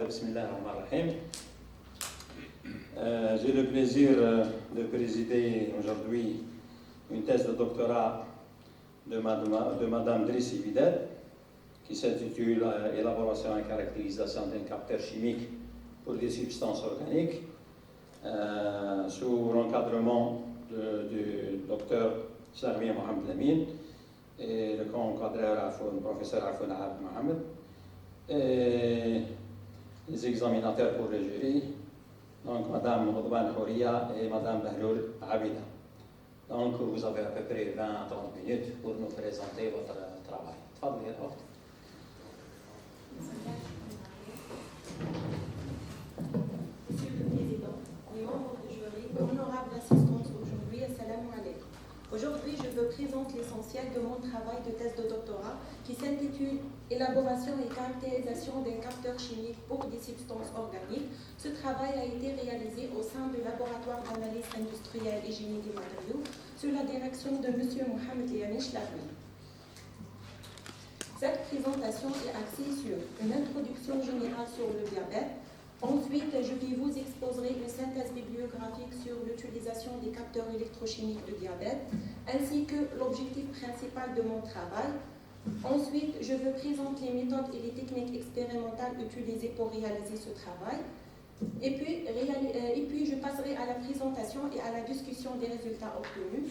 Bismillahirrahmanirrahim. J'ai le plaisir de présider aujourd'hui une thèse de doctorat de Madame Drissi Bidet, qui s'intitule Élaboration et caractérisation d'un capteur chimique pour des substances organiques, sous l'encadrement du docteur Sarmia Mohamed Lamine et le co-encadreur professeur Afoun Abd Mohamed, et les examinateurs pour le jury, donc Madame Rodban Khouria et Madame Bahloul Abida. Donc vous avez à peu près 20 à 30 minutes pour nous présenter votre travail. Tfadli, Monsieur le Président, les membres du jury, honorable assistance aujourd'hui, assalamu alaikum. Aujourd'hui, je veux présenter l'essentiel de mon travail de thèse de doctorat qui s'intitule Élaboration et caractérisation d'un capteur chimique pour des substances organiques. Ce travail a été réalisé au sein du laboratoire d'analyse industrielle et chimie des matériaux sous la direction de M. Mohamed Lianish Lahmi. Cette présentation est axée sur une introduction générale sur le diabète. Ensuite, je vais vous exposer une synthèse bibliographique sur l'utilisation des capteurs électrochimiques de diabète, ainsi que l'objectif principal de mon travail. Ensuite, je veux présenter les méthodes et les techniques expérimentales utilisées pour réaliser ce travail. Et puis, je passerai à la présentation et à la discussion des résultats obtenus,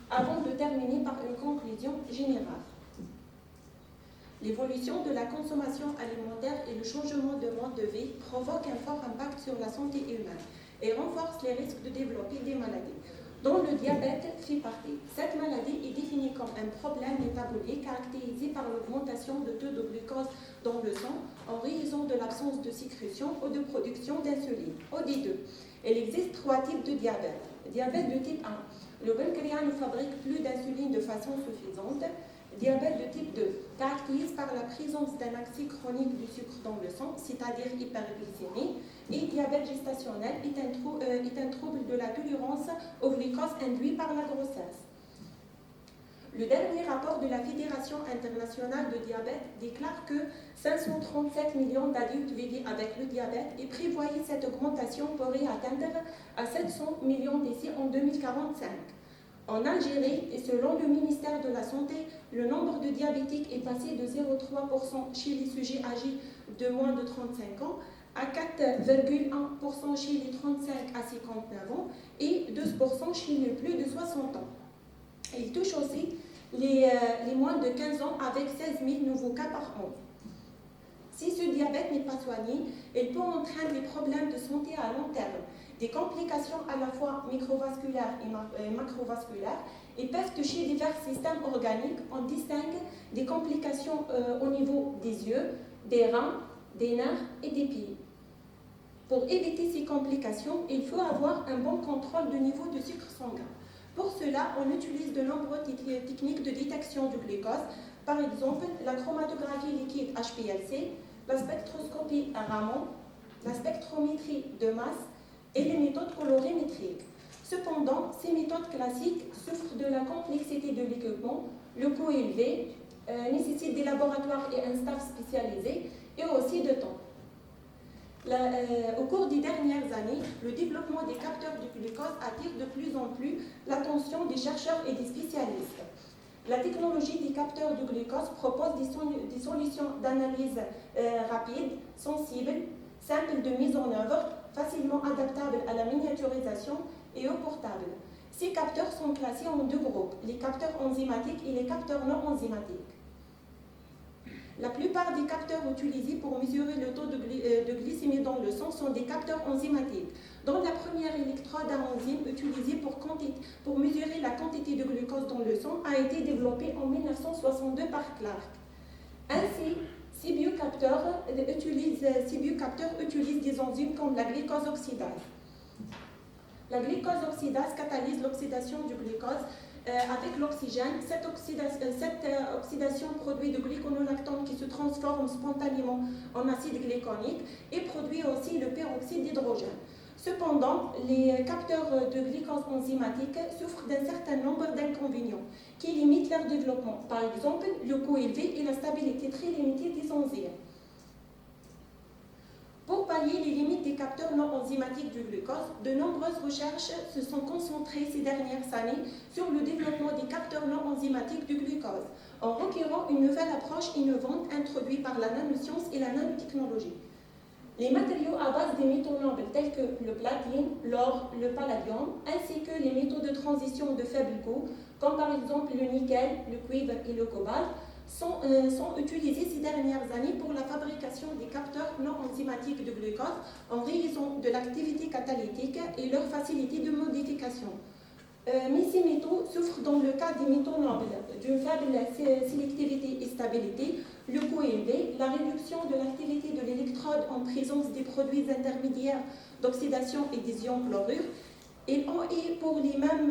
avant de terminer par une conclusion générale. L'évolution de la consommation alimentaire et le changement de mode de vie provoquent un fort impact sur la santé humaine et renforcent les risques de développer des maladies, dont le diabète fait partie. Cette maladie est définie comme un problème métabolique caractérisé par l'augmentation de taux de glucose dans le sang en raison de l'absence de sécrétion ou de production d'insuline, OD2. Il existe 3 types de diabète. Diabète de type 1. Le pancréas ne fabrique plus d'insuline de façon suffisante. Diabète de type 2, caractérise par la présence d'un accès chronique du sucre dans le sang, c'est-à-dire hyperglycémie, et diabète gestationnel est un trouble de la tolérance au glucose induit par la grossesse. Le dernier rapport de la Fédération internationale de diabète déclare que 537 millions d'adultes vivaient avec le diabète et prévoyait cette augmentation pourrait atteindre à 700 millions décès en 2045. En Algérie, et selon le ministère de la Santé, le nombre de diabétiques est passé de 0,3% chez les sujets âgés de moins de 35 ans à 4,1% chez les 35 à 59 ans et 12% chez les plus de 60 ans. Il touche aussi les moins de 15 ans avec 16 000 nouveaux cas par an. Si ce diabète n'est pas soigné, il peut entraîner des problèmes de santé à long terme, des complications à la fois microvasculaires et macrovasculaires, et peuvent toucher divers systèmes organiques. On distingue des complications au niveau des yeux, des reins, des nerfs et des pieds. Pour éviter ces complications, il faut avoir un bon contrôle du niveau de sucre sanguin. Pour cela, on utilise de nombreuses techniques de détection du glucose, par exemple la chromatographie liquide HPLC, la spectroscopie à Raman, la spectrométrie de masse et les méthodes colorimétriques. Cependant, ces méthodes classiques souffrent de la complexité de l'équipement, le coût élevé, nécessitent des laboratoires et un staff spécialisé et aussi de temps. Au cours des dernières années, le développement des capteurs de glucose attire de plus en plus l'attention des chercheurs et des spécialistes. La technologie des capteurs de glucose propose des solutions d'analyse rapides, sensibles, simples de mise en œuvre, facilement adaptables à la miniaturisation et au portable. Ces capteurs sont classés en 2 groupes, les capteurs enzymatiques et les capteurs non enzymatiques. La plupart des capteurs utilisés pour mesurer le taux de glycémie dans le sang sont des capteurs enzymatiques, dont la première électrode à enzyme utilisée pour mesurer la quantité de glucose dans le sang a été développée en 1962 par Clark. Ainsi, ces biocapteurs utilisent des enzymes comme la glucose oxydase. La glucose oxydase catalyse l'oxydation du glucose avec l'oxygène. Cette oxydation produit de gluconolactone qui se transforme spontanément en acide glyconique et produit aussi le peroxyde d'hydrogène. Cependant, les capteurs de glucose enzymatique souffrent d'un certain nombre d'inconvénients qui limitent leur développement. Par exemple, le coût élevé et la stabilité très limitée des enzymes. pallier les limites des capteurs non enzymatiques du glucose, de nombreuses recherches se sont concentrées ces dernières années sur le développement des capteurs non enzymatiques du glucose, en requérant une nouvelle approche innovante introduite par la nanoscience et la nanotechnologie. Les matériaux à base des métaux nobles tels que le platine, l'or, le palladium, ainsi que les métaux de transition de faible coût, comme par exemple le nickel, le cuivre et le cobalt, sont utilisés ces dernières années pour la fabrication des capteurs non enzymatiques de glucose en raison de l'activité catalytique et leur facilité de modification. Mais ces métaux souffrent dans le cas des métaux nobles d'une faible sélectivité et stabilité, le coût élevé, la réduction de l'activité de l'électrode en présence des produits intermédiaires d'oxydation et des ions chlorure. Ils ont eu pour les mêmes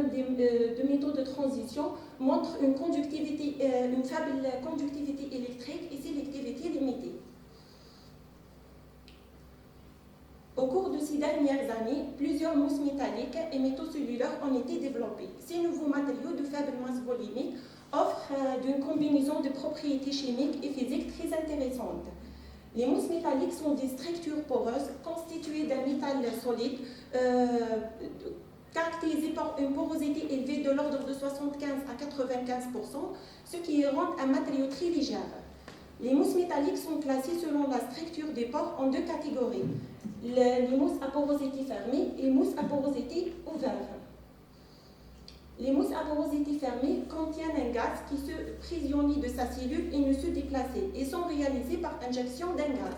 de métaux de transition montrent une faible conductivité électrique et sélectivité limitée. Au cours de ces dernières années, plusieurs mousses métalliques et métaux cellulaires ont été développés. Ces nouveaux matériaux de faible masse volumique offrent une combinaison de propriétés chimiques et physiques très intéressantes. Les mousses métalliques sont des structures poreuses constituées d'un métal solide caractérisé par une porosité élevée de l'ordre de 75 à 95%, ce qui rend un matériau très léger. Les mousses métalliques sont classées selon la structure des pores en deux catégories, les mousses à porosité fermée et les mousses à porosité ouverte. Les mousses à porosité fermée contiennent un gaz qui se prisonnie de sa cellule et ne se déplace et sont réalisées par injection d'un gaz.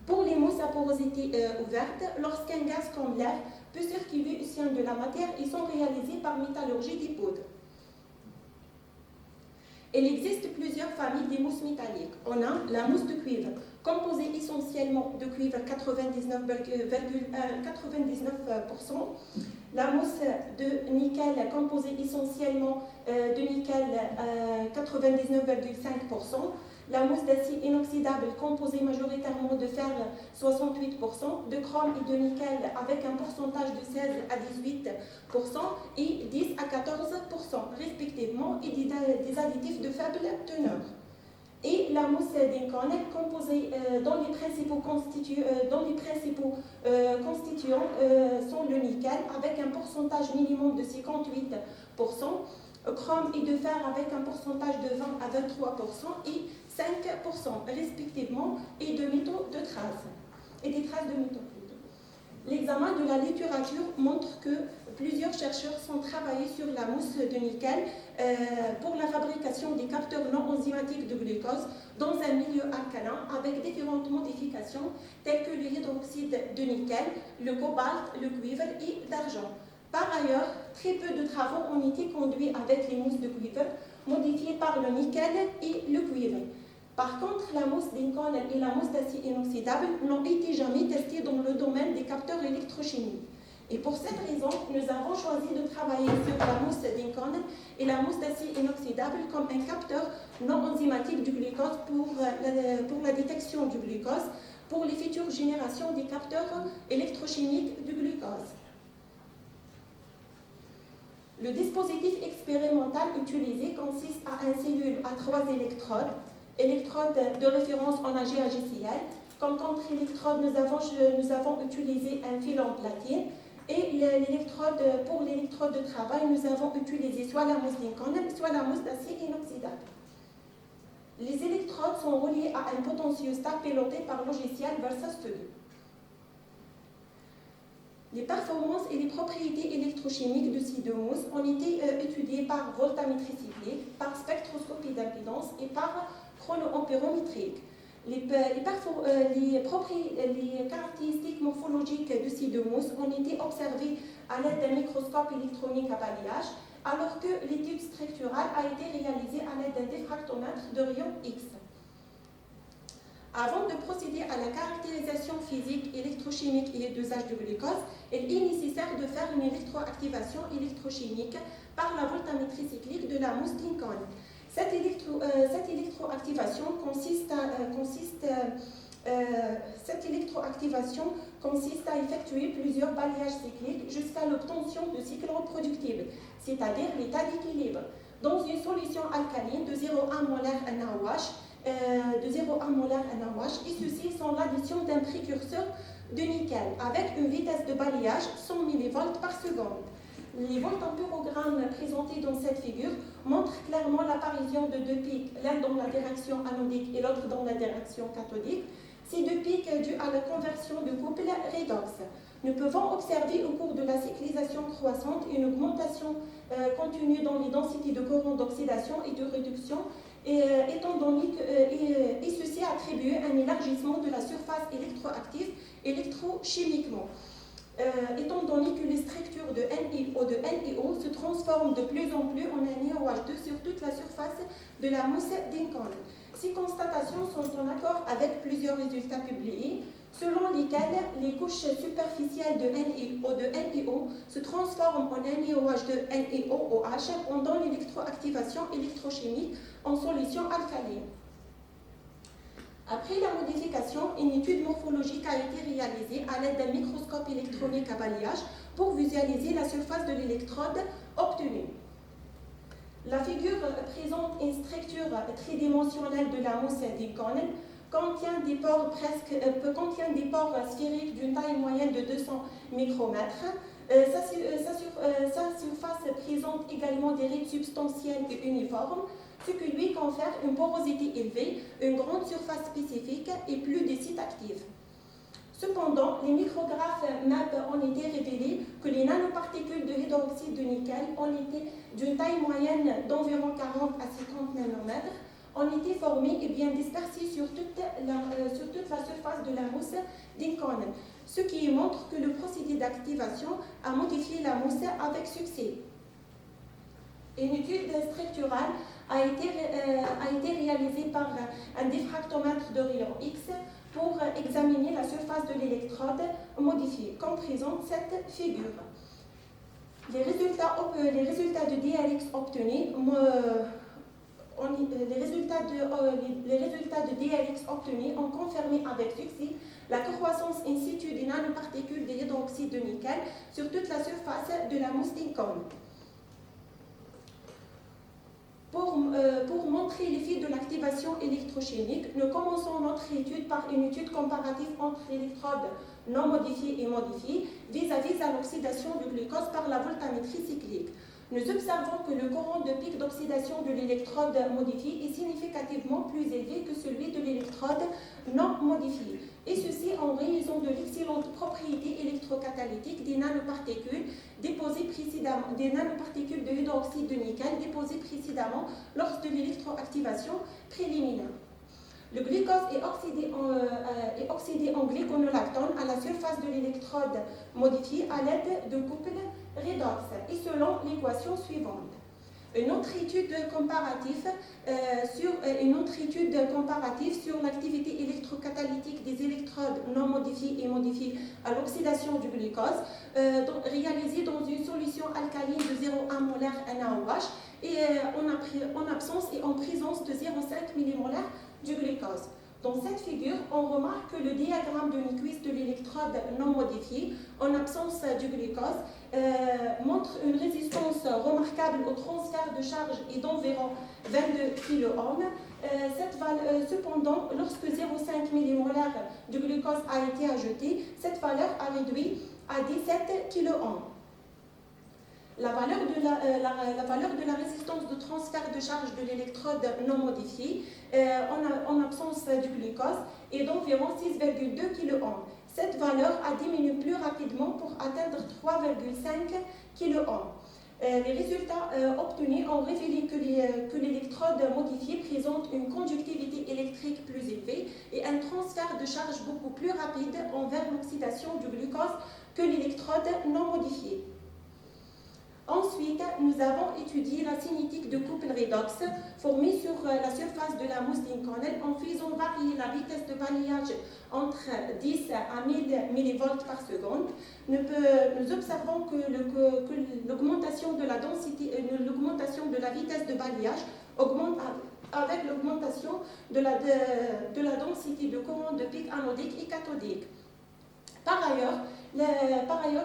Pour les mousses à porosité ouverte, lorsqu'un gaz comme l'air peut circuler au sein de la matière, ils sont réalisés par métallurgie des poudres. Il existe plusieurs familles de mousses métalliques. On a la mousse de cuivre, composée essentiellement de cuivre 99,99%, la mousse de nickel, composée essentiellement de nickel 99,5%, la mousse d'acier inoxydable, composée majoritairement de fer 68%, de chrome et de nickel avec un pourcentage de 16 à 18% et 10 à 14% respectivement, et des additifs de faible teneur. Et la mousse d'incon, composée dont les principaux constituants sont le nickel avec un pourcentage minimum de 58%, chrome et de fer avec un pourcentage de 20 à 23% et 5% respectivement, et de métaux de traces, et des traces de métaux. L'examen de la littérature montre que plusieurs chercheurs sont travaillés sur la mousse de nickel pour la fabrication des capteurs non enzymatiques de glucose dans un milieu alcalin avec différentes modifications telles que l'hydroxyde de nickel, le cobalt, le cuivre et l'argent. Par ailleurs, très peu de travaux ont été conduits avec les mousses de cuivre modifiées par le nickel et le cuivre. Par contre, la mousse d'incon et la mousse d'acier inoxydable n'ont été jamais testées dans le domaine des capteurs électrochimiques. Et pour cette raison, nous avons choisi de travailler sur la mousse d'incon et la mousse d'acier inoxydable comme un capteur non enzymatique du glucose pour la détection du glucose pour les futures générations des capteurs électrochimiques du glucose. Le dispositif expérimental utilisé consiste à une cellule à 3 électrodes de référence en AgAgCl. Comme contre-électrode, nous avons utilisé un fil en platine. Et pour l'électrode de travail, nous avons utilisé soit la mousse d'incon, soit la mousse d'acier inoxydable. Les électrodes sont reliées à un potentiostat piloté par logiciel VersaStudio. Les performances et les propriétés électrochimiques de ces deux mousses ont été étudiées par voltammétrie cyclique, par spectroscopie d'impédance et par chronoampérométrique. Les caractéristiques morphologiques de ces deux mousses ont été observées à l'aide d'un microscope électronique à balayage, alors que l'étude structurale a été réalisée à l'aide d'un diffractomètre de rayon X. Avant de procéder à la caractérisation physique, électrochimique et d'usage du glucose, il est nécessaire de faire une électroactivation électrochimique par la voltammétrie cyclique de la mousse d'incon. Cette électroactivation consiste à effectuer plusieurs balayages cycliques jusqu'à l'obtention de cycles reproductibles, c'est-à-dire l'état d'équilibre, dans une solution alcaline de 0,1 molaire NaOH, et ceci choisissant l'addition d'un précurseur de nickel avec une vitesse de balayage 100 mV par seconde. Les voltampérogrammes présentés dans cette figure montrent clairement l'apparition de deux pics, l'un dans la direction anodique et l'autre dans la direction cathodique. Ces deux pics dus à la conversion de couple redox. Nous pouvons observer au cours de la cyclisation croissante une augmentation continue dans les densités de courant d'oxydation et de réduction, et ceci attribue un élargissement de la surface électroactive électrochimiquement. Étant donné que les structures de NiO de NiO se transforment de plus en plus en NiOH2 sur toute la surface de la mousse d'Incan. Ces constatations sont en accord avec plusieurs résultats publiés, selon lesquels les couches superficielles de NiO de NiO se transforment en NiOH de NiOOH pendant l'électroactivation électrochimique en solution alcaline. Après la modification, une étude morphologique a été réalisée à l'aide d'un microscope électronique à balayage pour visualiser la surface de l'électrode obtenue. La figure présente une structure tridimensionnelle de la mousse d'Incan, contient des pores sphériques d'une taille moyenne de 200 micromètres. Sa surface présente également des rides substantielles et uniformes, ce qui lui confère une porosité élevée, une grande surface spécifique et plus de sites actifs. Cependant, les micrographes MAP ont été révélés que les nanoparticules de hydroxyde de nickel ont été d'une taille moyenne d'environ 40 à 50 nanomètres, ont été formés et bien dispersés sur toute la surface de la mousse d'Incan, ce qui montre que le procédé d'activation a modifié la mousse avec succès. Une étude structurale a été réalisée par un diffractomètre de rayon X pour examiner la surface de l'électrode modifiée, comme présente cette figure. Les résultats de DLX obtenus ont confirmé avec succès la croissance in situ des nanoparticules de hydroxyde de nickel sur toute la surface de la mousse d'Incan. Pour montrer l'effet de l'activation électrochimique, nous commençons notre étude par une étude comparative entre l'électrode non modifiée et modifiée vis-à-vis à l'oxydation du glucose par la voltammétrie cyclique. Nous observons que le courant de pic d'oxydation de l'électrode modifiée est significativement plus élevé que celui de l'électrode non modifiée, et ceci en raison de l'excellente propriété électrocatalytique des nanoparticules de hydroxyde de nickel déposées précédemment lors de l'électroactivation préliminaire. Le glucose est oxydé en glyconolactone à la surface de l'électrode modifiée à l'aide de couple redox et selon l'équation suivante. Une autre étude comparative sur l'activité électrocatalytique des électrodes non modifiées et modifiées à l'oxydation du glucose, réalisée dans une solution alcaline de 0,1 molaire NaOH et en absence et en présence de 0,5 millimolaire du glucose. Dans cette figure, on remarque que le diagramme de Nyquist de l'électrode non modifiée, en absence du glucose, montre une résistance remarquable au transfert de charge et d'environ 22 kΩ. Cependant, lorsque 0,5 millimolaire du glucose a été ajouté, cette valeur a réduit à 17 kΩ. La valeur de la résistance de transfert de charge de l'électrode non modifiée en absence du glucose est d'environ 6,2 kΩ. Cette valeur a diminué plus rapidement pour atteindre 3,5 kΩ. Les résultats obtenus ont révélé que l'électrode modifiée présente une conductivité électrique plus élevée et un transfert de charge beaucoup plus rapide envers l'oxydation du glucose que l'électrode non modifiée. Ensuite, nous avons étudié la cinétique de couple redox formée sur la surface de la mousse d'Incan en faisant varier la vitesse de balayage entre 10 à 1000 mV par seconde. Nous observons que l'augmentation de la densité, l'augmentation de la vitesse de balayage augmente avec l'augmentation de la densité de courant de pic anodique et cathodique. Par ailleurs,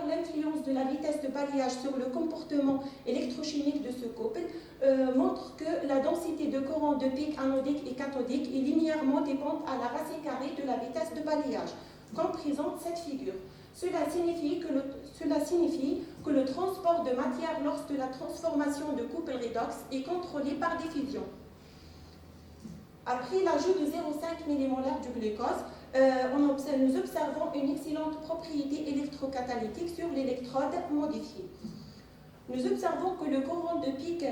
l'influence de la vitesse de balayage sur le comportement électrochimique de ce couple montre que la densité de courant de pic anodique et cathodique est linéairement dépendante à la racine carrée de la vitesse de balayage, comme présente cette figure. Cela signifie que le transport de matière lors de la transformation de couple redox est contrôlé par diffusion. Après l'ajout de 0,5 millimolaire du glucose, nous observons une excellente propriété électrocatalytique sur l'électrode modifiée. Nous observons que le courant de pic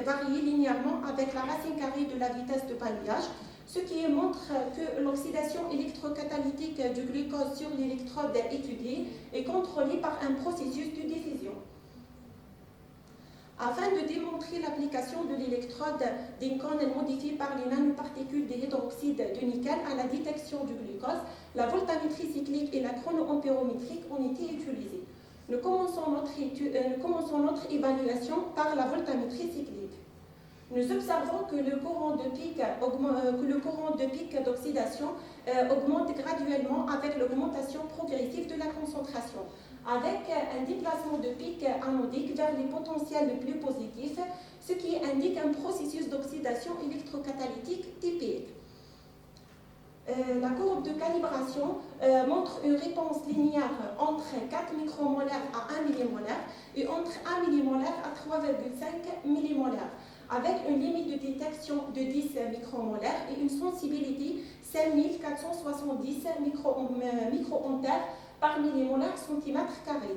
varie linéairement avec la racine carrée de la vitesse de balayage, ce qui montre que l'oxydation électrocatalytique du glucose sur l'électrode étudiée est contrôlée par un processus de diffusion. Afin de démontrer l'application de l'électrode d'Inconn modifiée par les nanoparticules d'hydroxyde de nickel à la détection du glucose, la voltammétrie cyclique et la chronoampérométrique ont été utilisées. Nous commençons notre évaluation par la voltammétrie cyclique. Nous observons que le courant de pic d'oxydation augmente graduellement avec l'augmentation progressive de la concentration, avec un déplacement de pic anodique vers les potentiels les plus positifs, ce qui indique un processus d'oxydation électrocatalytique typique. La courbe de calibration montre une réponse linéaire entre 4 micromolaires à 1 millimolaire et entre 1 millimolaire à 3,5 millimolaire, avec une limite de détection de 10 micromolaires et une sensibilité 5470 microampères par millimolaire centimètre carré.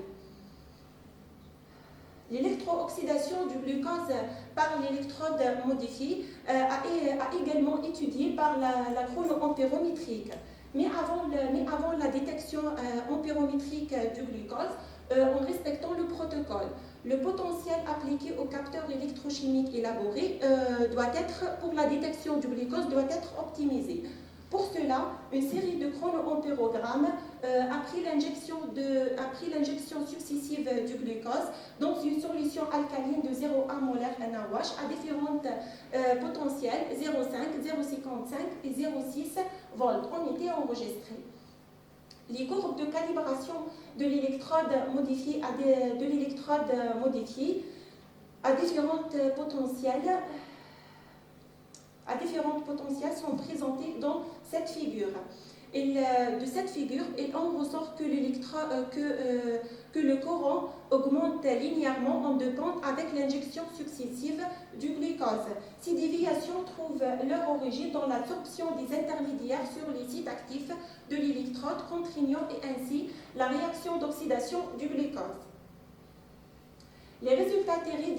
L'électrooxydation du glucose par l'électrode modifiée a également étudié par la chronoampérométrique. Mais avant la détection ampérométrique du glucose, en respectant le protocole, le potentiel appliqué au capteur électrochimique élaboré pour la détection du glucose doit être optimisé. Pour cela, une série de chronoampérogrammes après l'injection successive du glucose dans une solution alcaline de 0,1 molaire NaOH à différentes potentiels 0,5, 0,55 et 0,6 volts ont été enregistrés. Les courbes de calibration de l'électrode modifiée à différentes potentiels sont présentés dans cette figure. De cette figure, il en ressort que le courant augmente linéairement en deux pentes avec l'injection successive du glucose. Ces déviations trouvent leur origine dans l'absorption des intermédiaires sur les sites actifs de l'électrode, contraignant et ainsi la réaction d'oxydation du glucose. Les résultats tirés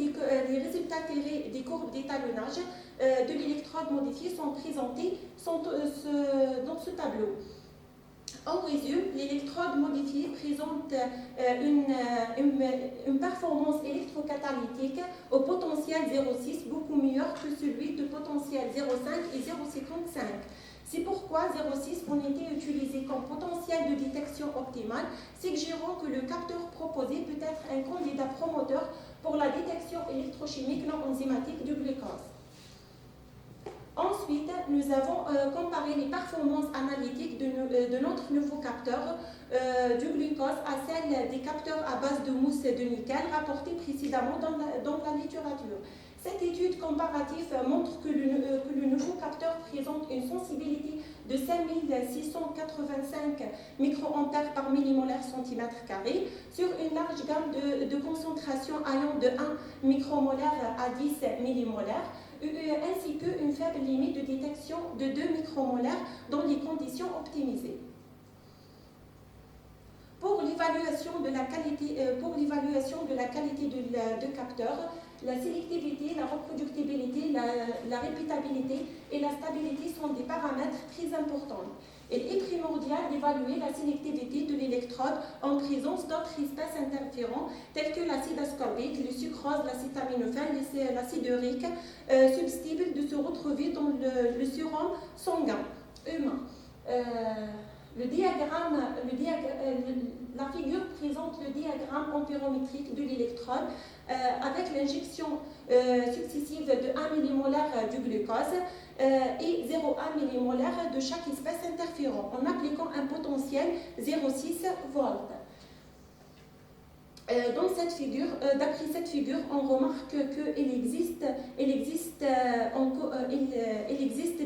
des courbes d'étalonnage de l'électrode modifiée sont présentés dans ce tableau. En résumé, l'électrode modifiée présente une performance électrocatalytique au potentiel 0,6 beaucoup meilleure que celui de potentiel 0,5 et 0,55. C'est pourquoi 0,6 ont été utilisés comme potentiel de détection optimale, suggérant que le capteur proposé peut être un candidat promoteur pour la détection électrochimique non enzymatique du glucose. Ensuite, nous avons comparé les performances analytiques de notre nouveau capteur du glucose à celles des capteurs à base de mousse de nickel rapportés précédemment dans la littérature. Cette étude comparative montre que le nouveau capteur présente une sensibilité de 5685 microampères par millimolaire centimètre carré sur une large gamme de concentration allant de 1 micromolaire à 10 millimolaires, ainsi qu'une faible limite de détection de 2 micromolaires dans les conditions optimisées. Pour l'évaluation de la qualité de capteur, la sélectivité, la reproductibilité, la répétabilité et la stabilité sont des paramètres très importants. Il est primordial d'évaluer la sélectivité de l'électrode en présence d'autres espèces interférents tels que l'acide ascorbique, le sucrose, l'acétaminophène, l'acide urique, susceptibles de se retrouver dans le sérum sanguin humain. La figure présente le diagramme ampérométrique de l'électrode avec l'injection successive de 1 millimolaire du glucose et 0,1 millimolaire de chaque espèce interférent en appliquant un potentiel 0,6 volts. D'après cette figure, on remarque qu'il existe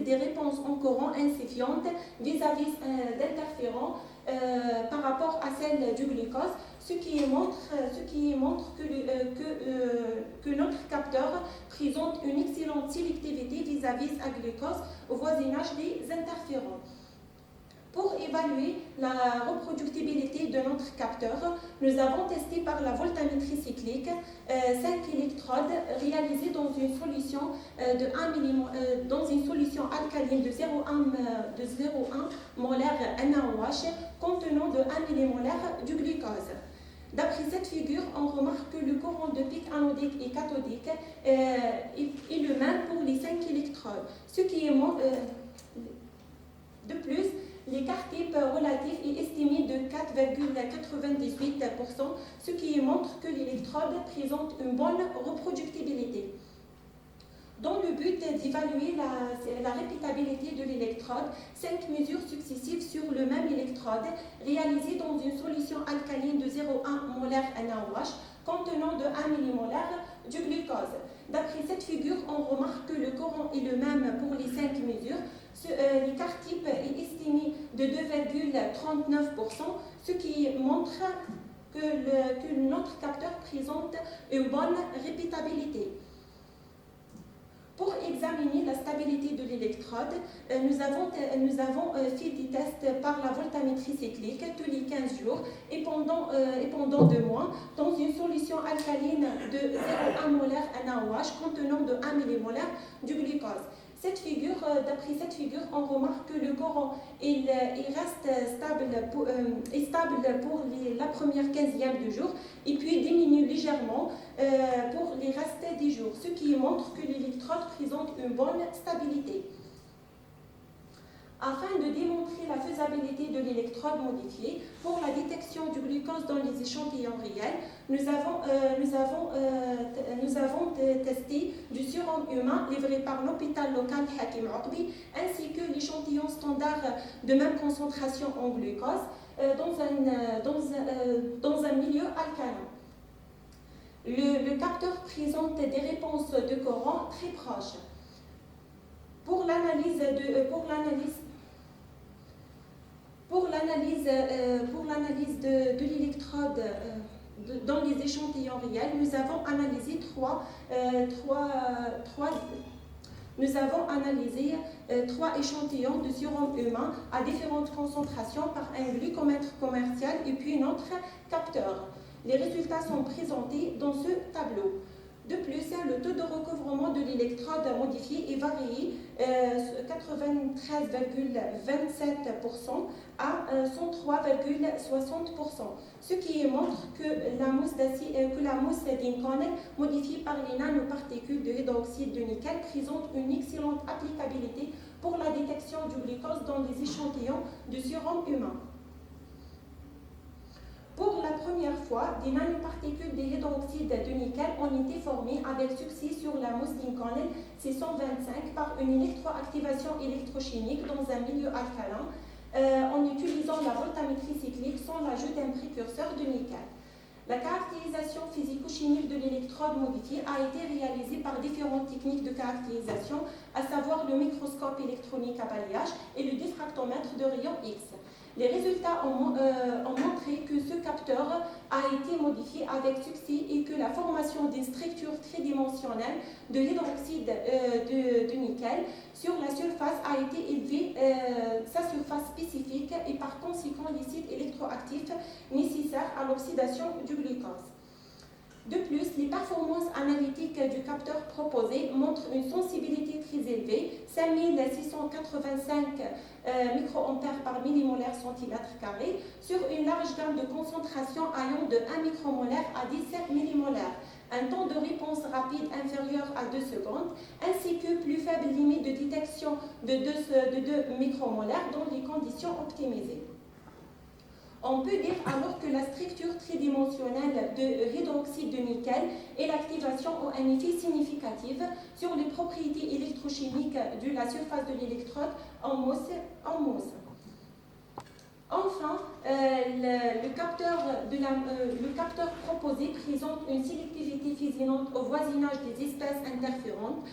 des réponses en courant insuffisantes vis-à-vis d'interférents par rapport à celle du glucose, ce qui montre que notre capteur présente une excellente sélectivité vis-à-vis à glucose au voisinage des interférents. Pour évaluer la reproductibilité de notre capteur, nous avons testé par la voltammétrie cyclique 5 électrodes réalisées dans une solution alcaline de 0,1 molaire NaOH contenant de 1 millimolaire du glucose. D'après cette figure, on remarque que le courant de pic anodique et cathodique est le même pour les 5 électrodes. De plus, l'écart type relatif est estimé de 4,98%, ce qui montre que l'électrode présente une bonne reproductibilité. Dans le but d'évaluer la répétabilité de l'électrode, 5 mesures successives sur le même électrode réalisées dans une solution alcaline de 0,1 molaire NaOH contenant de 1 millimolaire du glucose. D'après cette figure, on remarque que le courant est le même pour les 5 mesures. L'écart type est estimé de 2,39%, ce qui montre que notre capteur présente une bonne répétabilité. Pour examiner la stabilité de l'électrode, nous avons fait des tests par la voltammétrie cyclique tous les 15 jours et pendant 2 mois dans une solution alcaline de 0,1 molaire NaOH contenant de 1 millimolaire du glucose. D'après cette figure, on remarque que le courant il reste stable pour la première 15e du jour et puis diminue légèrement pour les restes des jours, ce qui montre que l'électrode présente une bonne stabilité. Afin de démontrer la faisabilité de l'électrode modifiée pour la détection du glucose dans les échantillons réels, nous avons testé du sérum humain livré par l'hôpital local Hakim Oqbi ainsi que l'échantillon standard de même concentration en glucose dans un milieu alcalin. Le capteur présente des réponses de courant très proches. Pour l'analyse de l'électrode dans les échantillons réels, nous avons analysé trois échantillons de sérum humain à différentes concentrations par un glucomètre commercial et puis notre capteur. Les résultats sont présentés dans ce tableau. De plus, le taux de recouvrement de l'électrode modifiée est varié 93,27% à 103,60%, ce qui montre que la mousse d'incone modifiée par les nanoparticules de hydroxyde de nickel présente une excellente applicabilité pour la détection du glucose dans les échantillons de sérum humain. Pour la première fois, des nanoparticules de hydroxyde de nickel ont été formées avec succès sur la mousse d'incone C125 par une électroactivation électrochimique dans un milieu alcalin en utilisant la voltammétrie cyclique sans l'ajout d'un précurseur de nickel. La caractérisation physico-chimique de l'électrode modifiée a été réalisée par différentes techniques de caractérisation, à savoir le microscope électronique à balayage et le diffractomètre de rayon X. Les résultats ont montré que ce capteur a été modifié avec succès et que la formation d'une structure tridimensionnelle de l'hydroxyde de nickel sur la surface a été élevée, sa surface spécifique et par conséquent les sites électroactifs nécessaires à l'oxydation du glucose. De plus, les performances analytiques du capteur proposé montrent une sensibilité très élevée, 5685 microampères par millimolaire centimètre carré, sur une large gamme de concentration allant de 1 micromolaire à 17 millimolaires, un temps de réponse rapide inférieur à 2 secondes, ainsi que plus faible limite de détection de 2 micromolaires dans les conditions optimisées. On peut dire alors que la structure tridimensionnelle de hydroxyde de nickel et l'activation ont un effet significatif sur les propriétés électrochimiques de la surface de l'électrode en mousse. Enfin, le capteur proposé présente une sélectivité fusionnante au voisinage des espèces interférantes,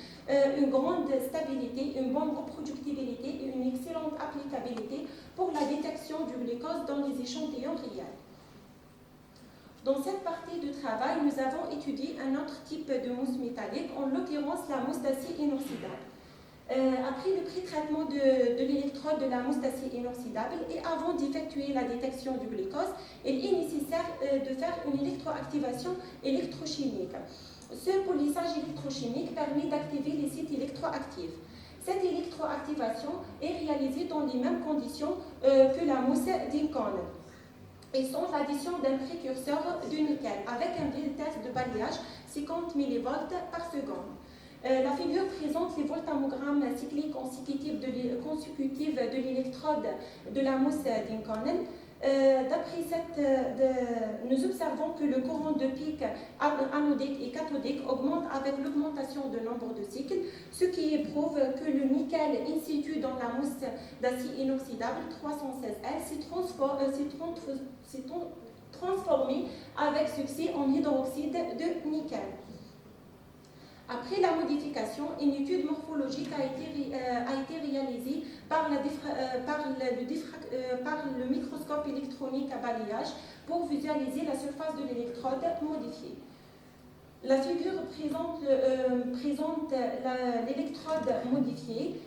une grande stabilité, une bonne reproductibilité et une excellente applicabilité pour la détection du glucose dans les échantillons réels. Dans cette partie du travail, nous avons étudié un autre type de mousse métallique, en l'occurrence la mousse d'acier inoxydable. Après le pré-traitement de l'électrode de la mousse d'acier inoxydable et avant d'effectuer la détection du glucose, il est nécessaire de faire une électroactivation électrochimique. Ce polissage électrochimique permet d'activer les sites électroactifs. Cette électroactivation est réalisée dans les mêmes conditions que la mousse d'Inconel et sans l'addition d'un précurseur de nickel avec une vitesse de balayage 50 mV par seconde. La figure présente les voltammogrammes cycliques consécutifs de l'électrode de la mousse d'Inconel. D'après nous observons que le courant de pic anodique et cathodique augmente avec l'augmentation du nombre de cycles, ce qui prouve que le nickel in situ dans la mousse d'acier inoxydable 316L s'est transformé avec succès en hydroxyde de nickel. Après la modification, une étude morphologique a été réalisée par le microscope électronique à balayage pour visualiser la surface de l'électrode modifiée. La figure présente l'électrode modifiée,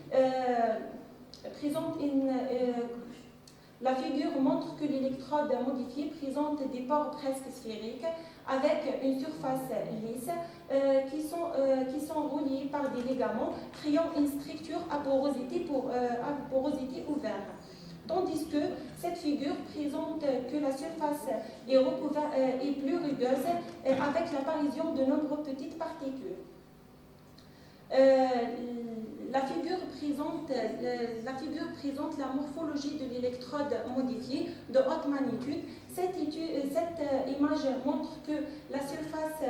la figure montre que l'électrode modifiée présente des pores presque sphériques avec une surface lisse qui sont reliés par des ligaments créant une structure à porosité ouverte. Tandis que cette figure présente que la surface est plus rugueuse avec l'apparition de nombreuses petites particules. La figure présente la morphologie de l'électrode modifiée de haute magnitude. Cette image montre que la surface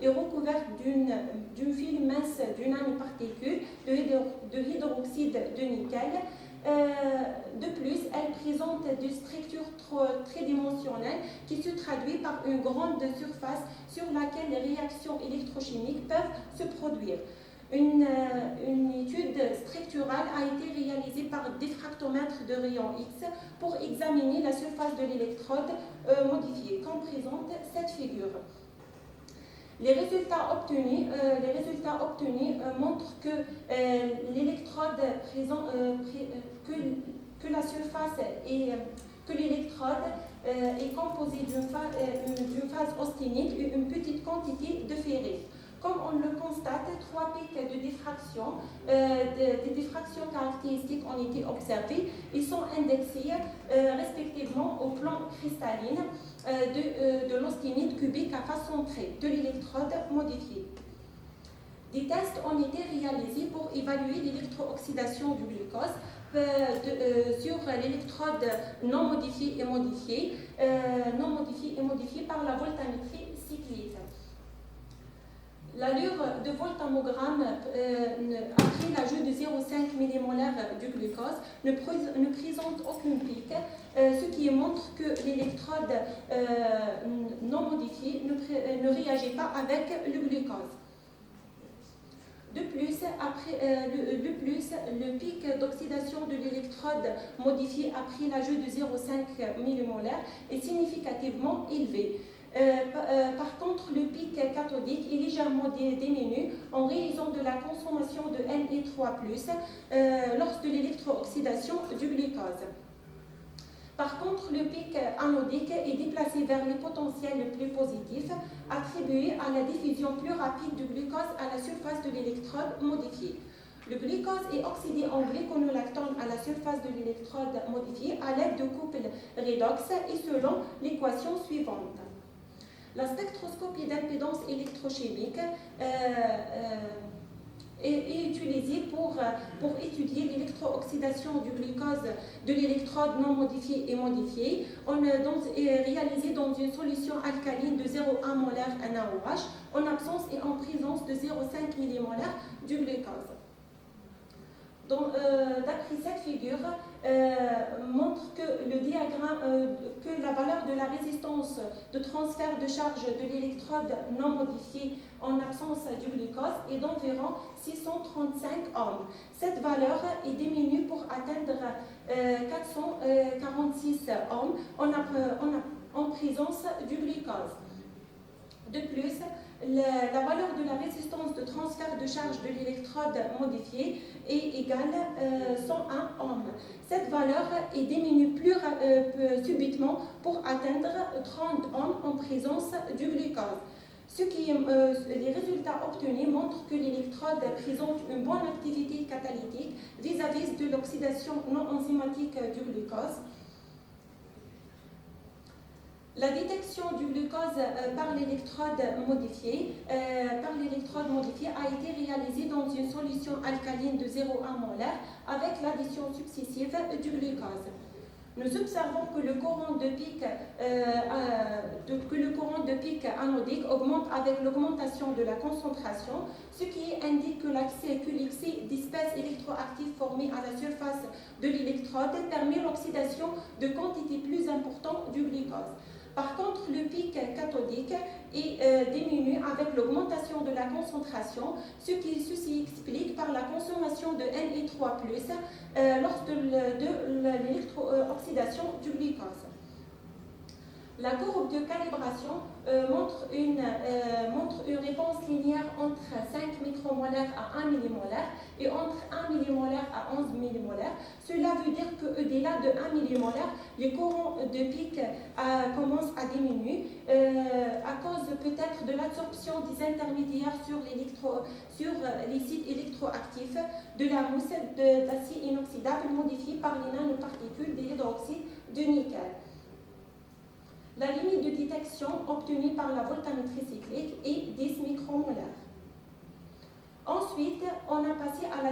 est recouverte d'une file mince d'une nanoparticule de hydroxyde de nickel. De plus, elle présente des structures tridimensionnelles qui se traduisent par une grande surface sur laquelle les réactions électrochimiques peuvent se produire. Une étude structurale a été réalisée par diffractomètre de rayon X pour examiner la surface de l'électrode modifiée, comme présente cette figure. Les résultats obtenus montrent que l'électrode que la surface que l'électrode est composée d'une phase austinique et une petite quantité de ferrite. Comme on le constate, 3 pics de diffraction, des diffractions caractéristiques ont été observées. Ils sont indexés respectivement au plan cristalline de l'austinite cubique à face centrée de l'électrode modifiée. Des tests ont été réalisés pour évaluer l'électrooxydation du glucose sur l'électrode non modifiée et modifiée par la voltammétrie cyclique. L'allure de voltammogramme après l'ajout de 0,5 mmol du glucose ne présente aucun pic, ce qui montre que l'électrode non modifiée ne réagit pas avec le glucose. De plus, le pic d'oxydation de l'électrode modifiée après l'ajout de 0,5 mmol est significativement élevé. Par contre, le pic cathodique est légèrement diminué en raison de la consommation de Ne3+, lors de l'électrooxydation du glucose. Par contre, le pic anodique est déplacé vers les potentiels les plus positifs, attribués à la diffusion plus rapide du glucose à la surface de l'électrode modifiée. Le glucose est oxydé en gluconolactone à la surface de l'électrode modifiée à l'aide de couple redox et selon l'équation suivante. La spectroscopie d'impédance électrochimique est utilisée pour étudier l'électrooxydation du glucose de l'électrode non modifiée et modifiée. On est réalisé dans une solution alcaline de 0,1 molaire NaOH en absence et en présence de 0,5 millimolaire du glucose. D'après cette figure, montre le diagramme, que la valeur de la résistance de transfert de charge de l'électrode non modifiée en absence du glucose est d'environ 635 ohms. Cette valeur est diminuée pour atteindre 446 ohms en présence du glucose. De plus, la valeur de la résistance de transfert de charge de l'électrode modifiée est égale à 101 ohms. Cette valeur est diminuée subitement pour atteindre 30 ohms en présence du glucose. Les résultats obtenus montrent que l'électrode présente une bonne activité catalytique vis-à-vis de l'oxydation non enzymatique du glucose. La détection du glucose par l'électrode modifiée a été réalisée dans une solution alcaline de 0,1 molaire avec l'addition successive du glucose. Nous observons que le courant de pic anodique augmente avec l'augmentation de la concentration, ce qui indique que l'excès d'espèces électroactives formées à la surface de l'électrode permet l'oxydation de quantités plus importantes du glucose. Par contre, le pic cathodique est diminué avec l'augmentation de la concentration, ce qui s'explique par la consommation de Ne3+, lors de l'électro-oxydation du glucose. La courbe de calibration montre une réponse linéaire entre 5 micromolaires à 1 millimolaire et entre 1 millimolaire à 11 millimolaires. Cela veut dire qu'au-delà de 1 millimolaire, les courants de pic commencent à diminuer à cause peut-être de l'absorption des intermédiaires sur les sites électroactifs de la mousse d'acier inoxydable modifiée par les nanoparticules de l'hydroxyde de nickel. La limite de détection obtenue par la voltammétrie cyclique est 10 micromolaires. Ensuite, on a passé à la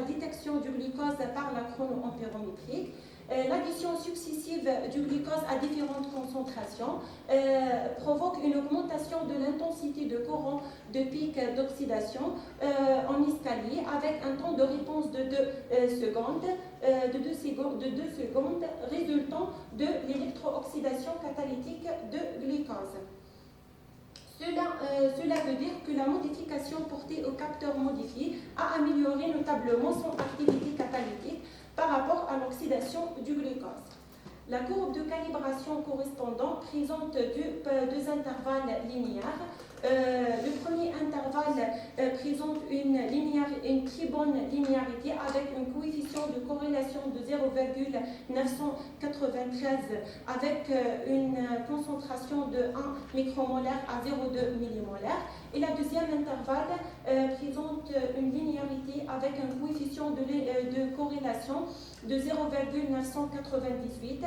détection du glucose par la chronoampérométrique. L'addition successive du glucose à différentes concentrations provoque une augmentation de l'intensité de courant de pic d'oxydation en escalier avec un temps de réponse de 2 secondes résultant de l'électro-oxydation catalytique de glucose. Cela veut dire que la modification portée au capteur modifié a amélioré notablement son activité catalytique par rapport à l'oxydation du glucose. La courbe de calibration correspondante présente deux intervalles linéaires. Le premier intervalle présente une très bonne linéarité avec un coefficient de corrélation de 0,993 avec une concentration de 1 micromolaire à 0,2 millimolaire. Et la deuxième intervalle présente une linéarité avec un coefficient de corrélation de 0,998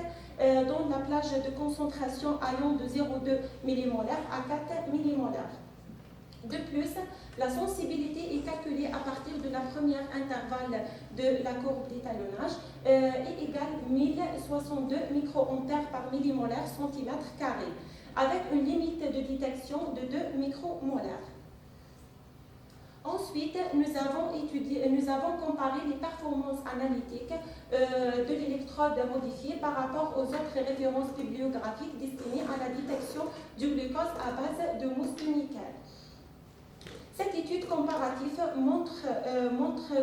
dont la plage de concentration allant de 0,2 millimolaire à 4 millimolaires. De plus, la sensibilité est calculée à partir de la première intervalle de la courbe d'étalonnage et égale 1062 microampères par millimolaire centimètre carré, avec une limite de détection de 2 micromolaires. Ensuite, nous avons comparé les performances analytiques de l'électrode modifiée par rapport aux autres références bibliographiques destinées à la détection du glucose à base de mousse de nickel. Cette étude comparative montre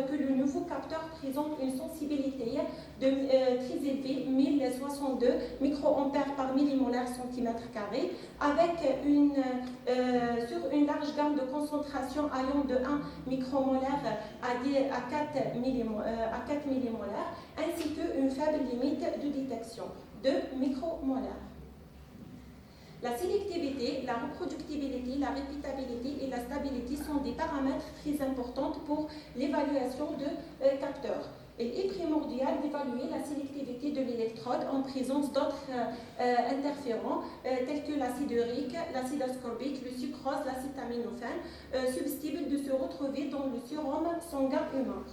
que le nouveau capteur présente une sensibilité très élevée, 1062 microampères par millimolaire centimètre carré, avec sur une large gamme de concentration allant de 1 micromolaire à 4 millimolaires, ainsi qu'une faible limite de détection, 2 micromolaires. La sélectivité, la reproductibilité, la répétabilité et la stabilité sont des paramètres très importants pour l'évaluation de capteurs. Il est primordial d'évaluer la sélectivité de l'électrode en présence d'autres interférents tels que l'acide urique, l'acide ascorbique, le sucrose, l'acétaminophène, susceptibles de se retrouver dans le sérum sanguin humain.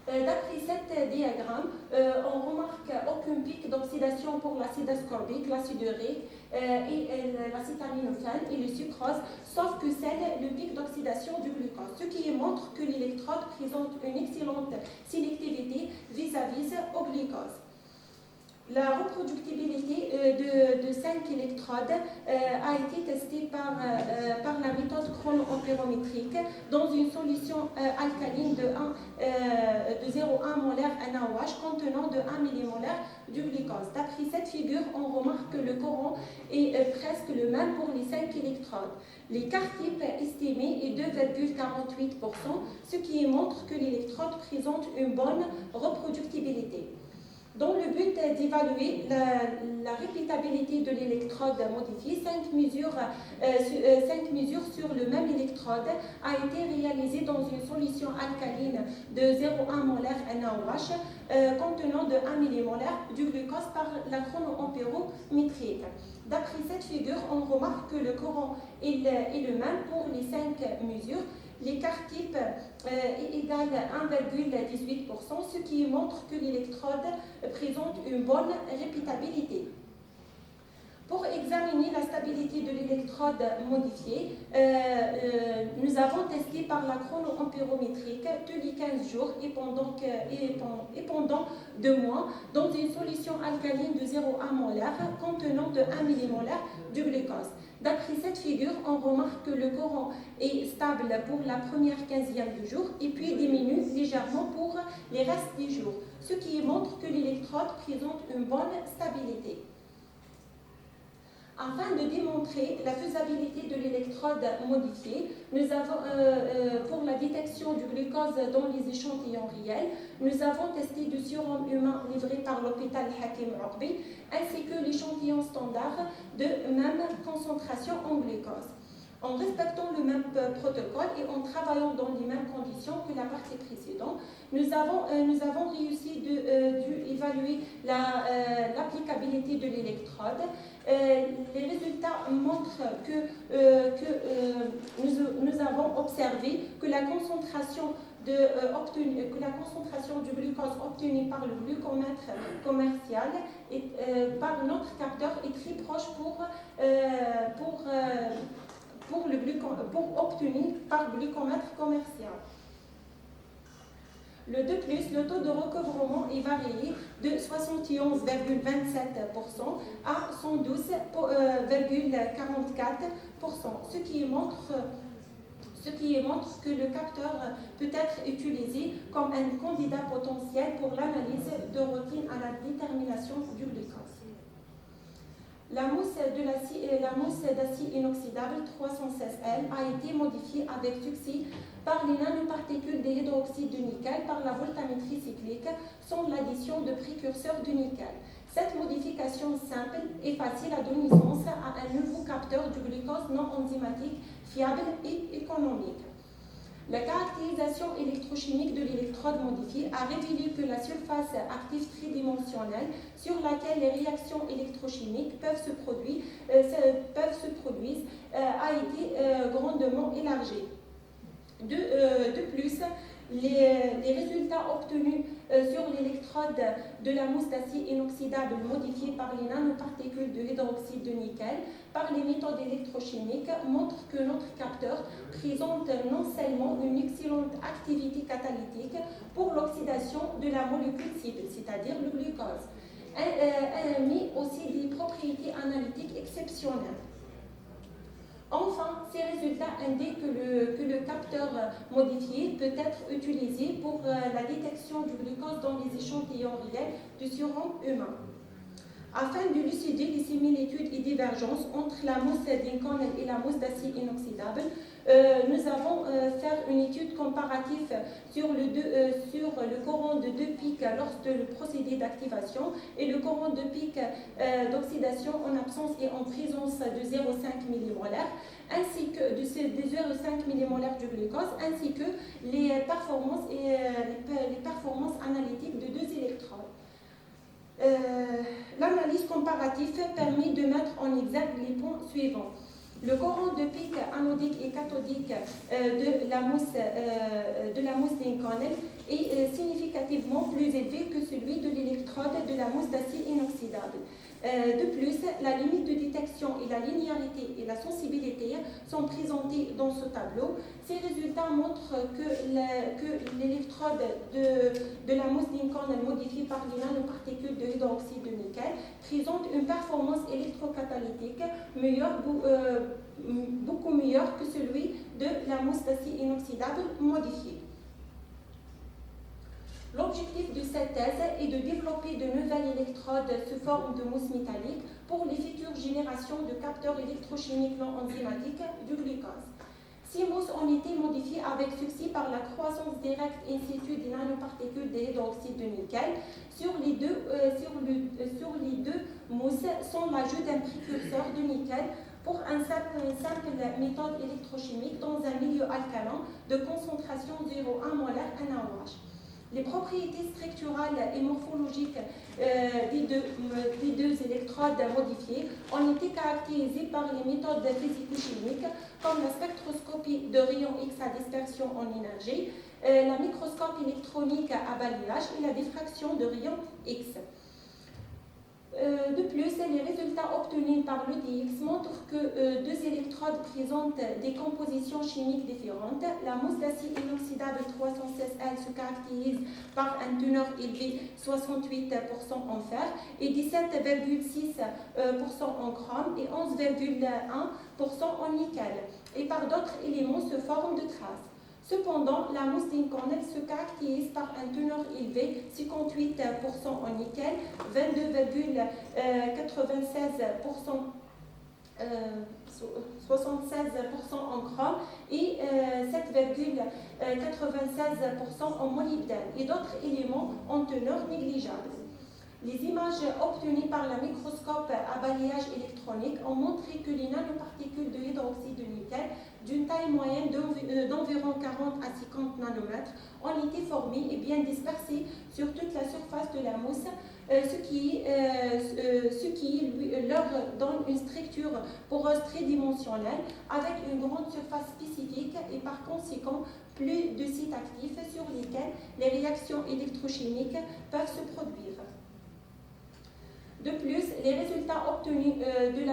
D'après cet diagramme, on remarque aucun pic d'oxydation pour l'acide ascorbique, l'acide urique et l'acétaminophène et le sucrose, sauf que le pic d'oxydation du glucose, ce qui montre que l'électrode présente une excellente sélectivité vis-à-vis au glucose. La reproductibilité de 5 électrodes a été testée par la méthode chrono-empérométrique dans une solution alcaline de 0,1 molaire NaOH contenant de 1 millimolaire du glucose. D'après cette figure, on remarque que le courant est presque le même pour les 5 électrodes. L'écart type estimé est 2,48%, ce qui montre que l'électrode présente une bonne reproductibilité. Dans le but d'évaluer la répétabilité de l'électrode modifiée, 5 mesures sur le même électrode a été réalisée dans une solution alcaline de 0,1 molaire NaOH contenant de 1 millimolaire du glucose par la chrono-empérométrique. D'après cette figure, on remarque que le courant est le même pour les 5 mesures. L'écart type est égal à 1,18%, ce qui montre que l'électrode présente une bonne répétabilité. Pour examiner la stabilité de l'électrode modifiée, nous avons testé par la chrono-empérométrique tous les 15 jours et pendant 2 mois dans une solution alcaline de 0,1 molaire contenant de 1 millimolaire du glucose. D'après cette figure, on remarque que le courant est stable pour la première 15e du jour et puis diminue légèrement pour les restes des jours, ce qui montre que l'électrode présente une bonne stabilité. Afin de démontrer la faisabilité de l'électrode modifiée, nous avons, pour la détection du glucose dans les échantillons réels, nous avons testé du sérum humain livré par l'hôpital Hakim Orbi, ainsi que l'échantillon standard de même concentration en glucose. En respectant le même protocole et en travaillant dans les mêmes conditions que la partie précédente, nous avons réussi d'évaluer l'applicabilité de l'électrode. Les résultats montrent que nous avons observé que la concentration du glucose obtenue par le glucomètre commercial et par notre capteur est très proche pour obtenir par glucomètre commercial. De plus, le taux de recouvrement est varié de 71,27% à 112,44%, ce qui montre que le capteur peut être utilisé comme un candidat potentiel pour l'analyse de routine à la détermination du glucose. La mousse d'acier inoxydable 316L a été modifiée avec succès par les nanoparticules de hydroxyde de nickel par la voltammétrie cyclique sans l'addition de précurseurs de nickel. Cette modification simple et facile a donné naissance à un nouveau capteur du glucose non enzymatique fiable et économique. La caractérisation électrochimique de l'électrode modifiée a révélé que la surface active tridimensionnelle sur laquelle les réactions électrochimiques peuvent se produire a été grandement élargie. De plus, les résultats obtenus sur l'électrode de la mousse d'acier inoxydable modifiée par les nanoparticules de hydroxyde de nickel par les méthodes électrochimiques montrent que notre capteur présente non seulement une excellente activité catalytique pour l'oxydation de la molécule cible, c'est-à-dire le glucose, mais aussi des propriétés analytiques exceptionnelles. Enfin, ces résultats indiquent que le capteur modifié peut être utilisé pour la détection du glucose dans les échantillons réels du sérum humain. Afin d'élucider les similitudes et divergences entre la mousse d'Inconel et la mousse d'acier inoxydable, nous avons fait une étude comparative sur le courant de 2 pics lors du procédé d'activation et le courant de pic d'oxydation en absence et en présence de 0,5 millimolaire, ainsi que de 0,5 millimolaire du glucose, ainsi que les performances analytiques de 2 électrodes. L'analyse comparative permet de mettre en exergue les points suivants. Le courant de pic anodique et cathodique de la mousse d'Inconel est significativement plus élevé que celui de l'électrode de la mousse d'acier inoxydable. De plus, la limite de détection et la linéarité et la sensibilité sont présentées dans ce tableau. Ces résultats montrent que l'électrode de la mousse Lincoln modifiée par les nanoparticules de hydroxyde de nickel présente une performance électrocatalytique beaucoup meilleure que celui de la mousse d'acier inoxydable modifiée. L'objectif de cette thèse est de développer de nouvelles électrodes sous forme de mousse métallique pour les futures générations de capteurs électrochimiques non enzymatiques du glucose. Ces mousses ont été modifiées avec succès par la croissance directe in situ des nanoparticules de hydroxyde de nickel sur les deux mousses sans l'ajout d'un précurseur de nickel pour une simple méthode électrochimique dans un milieu alcalin de concentration 0,1 molaire NaOH. Les propriétés structurales et morphologiques des deux électrodes modifiées ont été caractérisées par les méthodes physico-chimiques comme la spectroscopie de rayons X à dispersion en énergie, la microscopie électronique à balayage et la diffraction de rayons X. De plus, les résultats obtenus par l'ETX montrent que deux électrodes présentent des compositions chimiques différentes. La mousse d'acier inoxydable 316L se caractérise par un teneur élevé 68% en fer et 17,6% en chrome et 11,1% en nickel, et par d'autres éléments sous forme de traces. Cependant, la mousse Lincoln se caractérise par un teneur élevé, 58% en nickel, 22,96% 76% en chrome et 7,96% en molybdène et d'autres éléments en teneur négligeable. Les images obtenues par le microscope à balayage électronique ont montré que les nanoparticules de hydroxyde de nickel d'une taille moyenne d'environ 40 à 50 nanomètres ont été formées et bien dispersées sur toute la surface de la mousse, ce qui leur donne une structure poreuse tridimensionnelle avec une grande surface spécifique et par conséquent plus de sites actifs sur lesquels les réactions électrochimiques peuvent se produire. De plus, les résultats obtenus de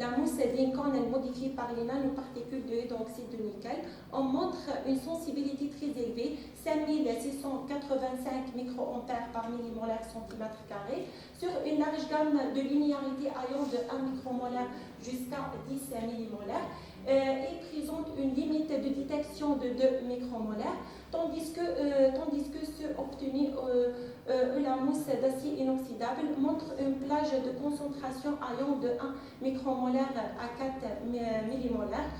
la mousse Lincoln modifiée par les nanoparticules de hydroxyde de nickel en montrent une sensibilité très élevée, 5685 microampères par millimolaire centimètre carré, sur une large gamme de linéarité allant de 1 micromolaire jusqu'à 10 millimolaires, et présente une limite de détection de 2 micromolaires, tandis que ceux obtenus la mousse d'acier inoxydable montre une plage de concentration allant de 1 micromolaire à 4 millimolaires.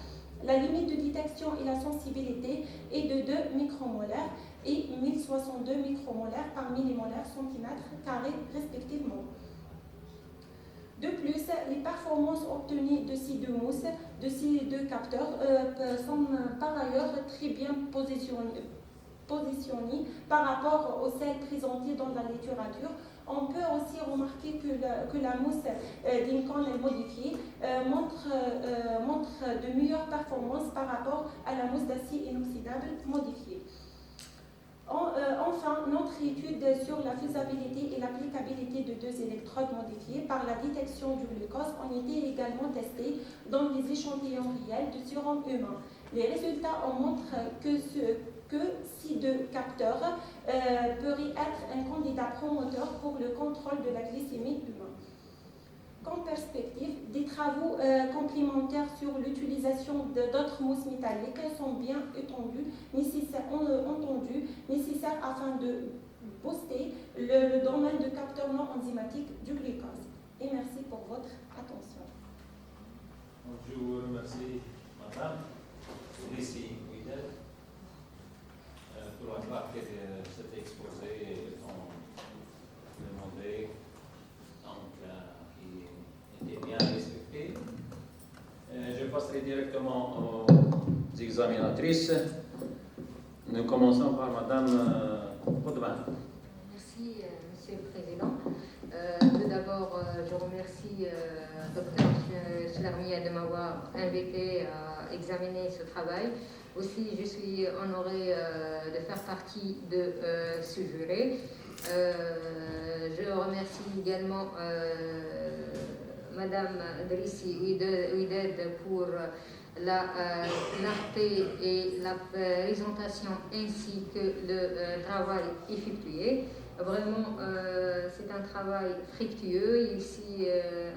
La limite de détection et la sensibilité est de 2 micromolaires et 1062 micromolaires par millimolaire centimètre carré respectivement. De plus, les performances obtenues de ces deux mousses, de ces deux capteurs, sont par ailleurs très bien positionnées par rapport aux celles présentées dans la littérature. On peut aussi remarquer que la mousse Lincoln modifiée montre de meilleures performances par rapport à la mousse d'acier inoxydable modifiée. Enfin, notre étude sur la faisabilité et l'applicabilité de deux électrodes modifiées par la détection du glucose ont été également testées dans les échantillons réels de sérum humain. Les résultats en montrent que ces deux capteurs pourraient être un candidat promoteur pour le contrôle de la glycémie humaine. Comme perspective, des travaux complémentaires sur l'utilisation d'autres mousses métalliques sont bien entendus nécessaires afin de booster le domaine de capteurs non enzymatiques du glucose. Et merci pour votre attention. Je vous remercie, Madame Lucie Guidel, pour avoir fait cet exposé qu'on demandait, qui était bien respecté. Je passerai directement aux examinatrices. Nous commençons par Madame Potvin. Merci, Monsieur le Président. Tout d'abord, je remercie Dr. Chlarmiya de m'avoir invité à examiner ce travail Aussi, je suis honorée de faire partie de ce jury. Je remercie également Madame Drissi Ouided pour la clarté et la présentation ainsi que le travail effectué. Vraiment, c'est un travail fructueux et aussi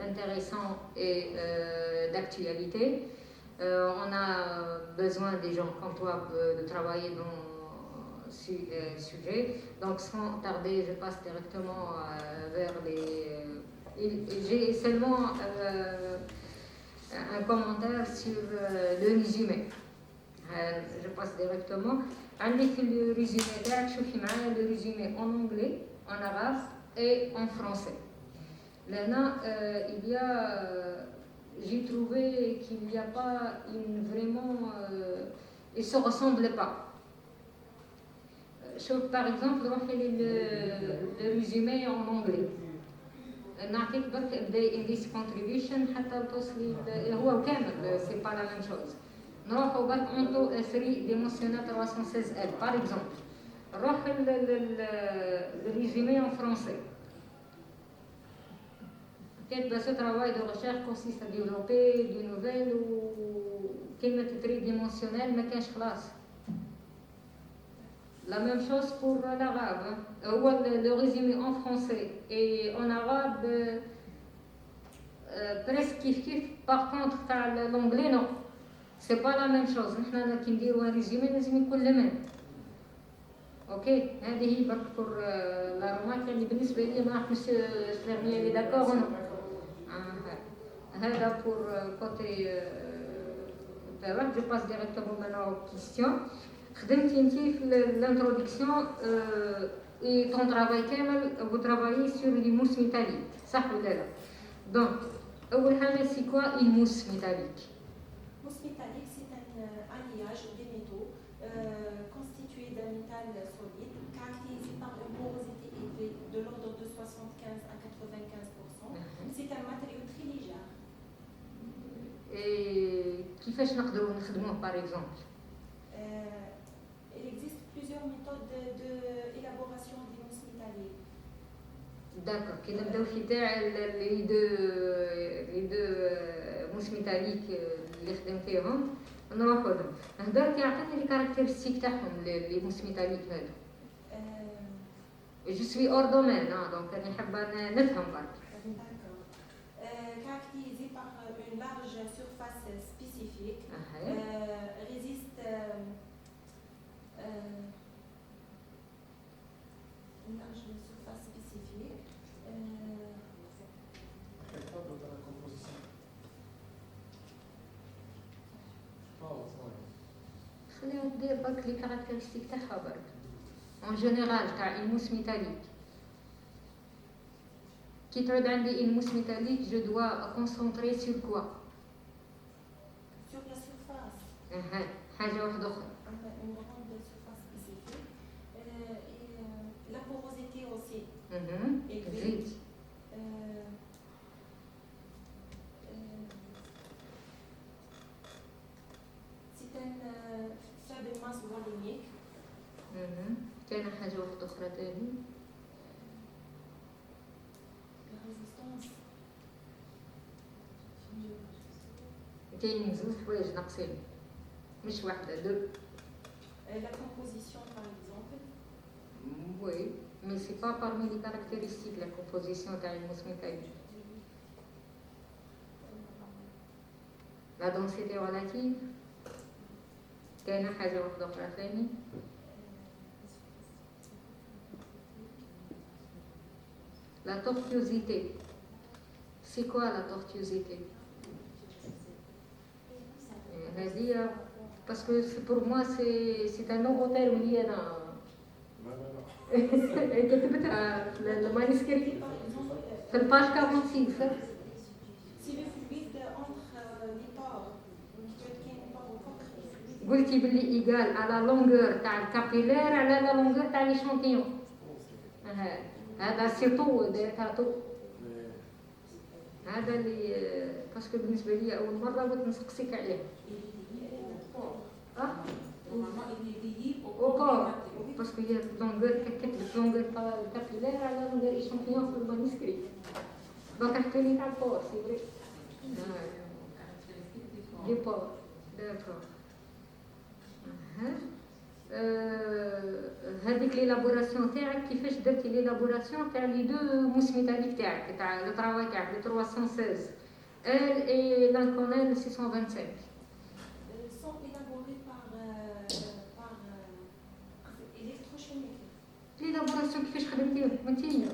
intéressant et d'actualité. On a besoin des gens comme toi de travailler dans ce sujet. Donc, sans tarder, je passe directement vers les... J'ai seulement un commentaire sur le résumé. Je passe directement. عندك le résumé تاعك شوفي معايا le résumé en anglais, en arabe et en français. Là, il y a j'ai trouvé qu'il n'y a pas une vraiment ils se ressemblent pas. Par exemple, le résumé en anglais. نعطيك برك in this contribution حتى توصلي هو كامل c'est pas la même chose. نروحوا برك اونتو 3 ديمونسيونال 316 L par exemple. نروح le résumé en français. Ce travail de recherche consiste à développer des nouvelles ou كلمة tridimensionnelle ما كانش خلاص. La même chose pour l'arabe. Le résumé en français et en arabe presque kif. Par contre, l'anglais non. C'est pas la même chose. نحن كي نديروا un résumé لازم يكون le même. اوكي هذه هي برك pour la remarque اللي بالنسبة لي ما نعرف مسيو سليرمي اللي داكور ولا هذا pour côté je passe directement maintenant aux questions. خدمتي انت في الانترودكسيون et ton travail كامل vous travaillez sur les mousses métalliques صح ولا لا؟ donc أول حاجة c'est quoi une mousse métallique؟ Mousse métallique, c'est un alliage des métaux constitué d'un métal solide caractérisé par une porosité élevée de l'ordre de 75 à 95%. C'est un matériau très léger. Et كيفاش نقدروا نخدموه par exemple؟ Il existe plusieurs méthodes d'élaboration des mousses métalliques. D'accord. كي نبداو في تاع لي دو موس ميتاليك اللي خدمتيهم نروحوا لهم. هضرك يعطيني لي كاركتيرستيك تاعهم لي موس ميتاليك هادو. Je suis hors domaine, donc أنا حابة نفهم برك. Caractérisé par une large surface spécifique, résiste une large surface spécifique. خلينا ندير برك لي كاركتيرستيك تاعها برك. En général تاع une mousse métallique. كي تعود عندي une mousse métallique, je dois concentrer sur quoi? Sur la surface. حاجة واحدة أخرى. Une grande surface spécifique. Et la porosité aussi. زيد. C'est une faible masse volumique. كاينة حاجة واحدة أخرى تاني. La résistance. كاين زوج حوايج ناقصين مش واحدة دو. La composition par exemple. Oui, mais c'est pas parmi les caractéristiques la composition de une mousse métallique. La densité relative. كاينة حاجة واحدة أخرى ثاني. La tortuosité. C'est quoi la tortuosité? Parce que pour moi c'est un nouveau terme lié dans كتبتها في المانuscrit في الباج 46. Si le fluide entre les pores, قلتي باللي égal à la longueur تاع الكابيلير على la longueur تاع l'échantillon. هذا سيطو ديتاتو. هذا اللي باسكو بالنسبه لي اول مره قلت نسقسيك عليه. Normalement, il est lié au Au corps corps. climatique. Parce qu'il y a longueur capillaire à la longueur échantillon sur le manuscrit. Donc, elle tenait à corps, c'est vrai. Du port, d'accord. هذيك l'élaboration تاعك كيفاش درتي l'élaboration تاع لي دو موس ميتاليك تاعك تاع لو ترافاي تاعك لو 316 elle et l'Inconel 625 sont élaborés par électrochimique. l'élaboration كيفاش خدمتيهم انتيا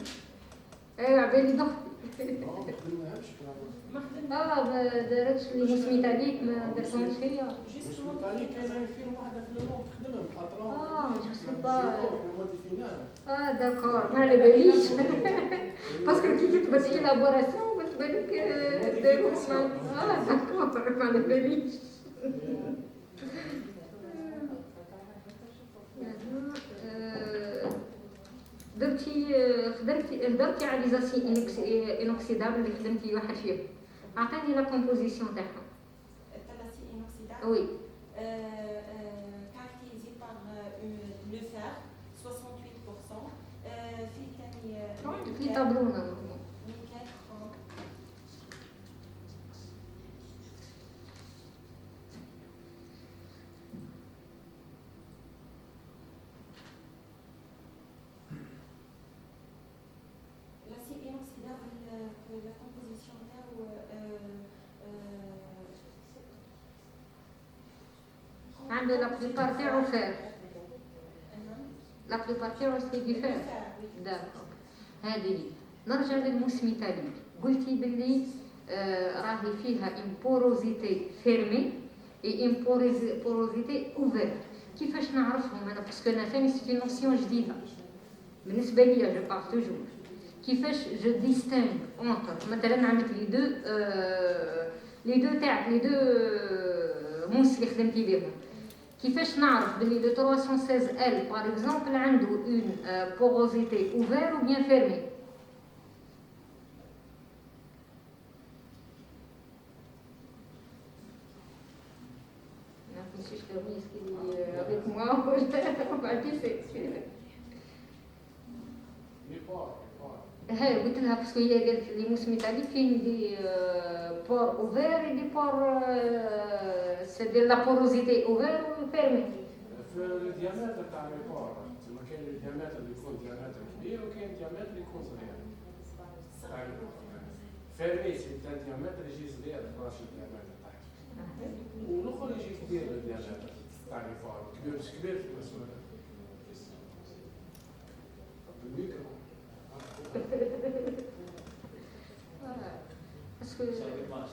ايوا عبالي ضحكي ما خدمنا ما دارتش لي موس ميتاليك ما درتهمش هي justement je sais pas d'accord ما على باليش باسكو كي كتبت élaboration بالك داروا اسمها d'accord ما على باليش درتي على لي زاسي انوكسيدابل اللي خدمتي واحد فيهم عطيني لا كومبوزيسيون تاعهم الثلاثي inoxydable وي caractérisé par le fer 68%. في ثاني في طابلونا nickel 30. L'acier inoxydable, la composition عنده لا بليبار تاعو فير لا بليبار تاعو سي دي فير داكور هذه نرجع للموس ميتاليك قلتي باللي راهي فيها ان بوروزيتي فيرمي اي ان بوروزيتي اوفير كيفاش نعرفهم انا باسكو انا ثاني سي نوسيون جديده بالنسبه لي جو بار توجور كيفاش جو ديستينغ اونتر مثلا عندك لي دو تاعك لي دو موس اللي خدمتي بهم كيفاش نعرف بلي لو 316 ال باغ اكزومبل عنده اون بوروزيتي اوفير او بيان فيرمي نمشيش للميس كي avec moi ولا هاي قلت لها باسكو هي قالت لي موس ميتاليك كاين دي بور اوفير اي دي بور سي دي لا بوروزيتي اوفير وفيرمي في الديامتر تاع الريبور تما كاين الديامتر اللي يكون ديامتر كبير وكاين الديامتر اللي يكون صغير فيرمي سي تاع الديامتر يجي صغير 12 الديامتر تاعك والاخر يجي كبير الديامتر تاع الريبور كبير مش كبير في المسؤوليه بالميكرو باسكو صاحبي ما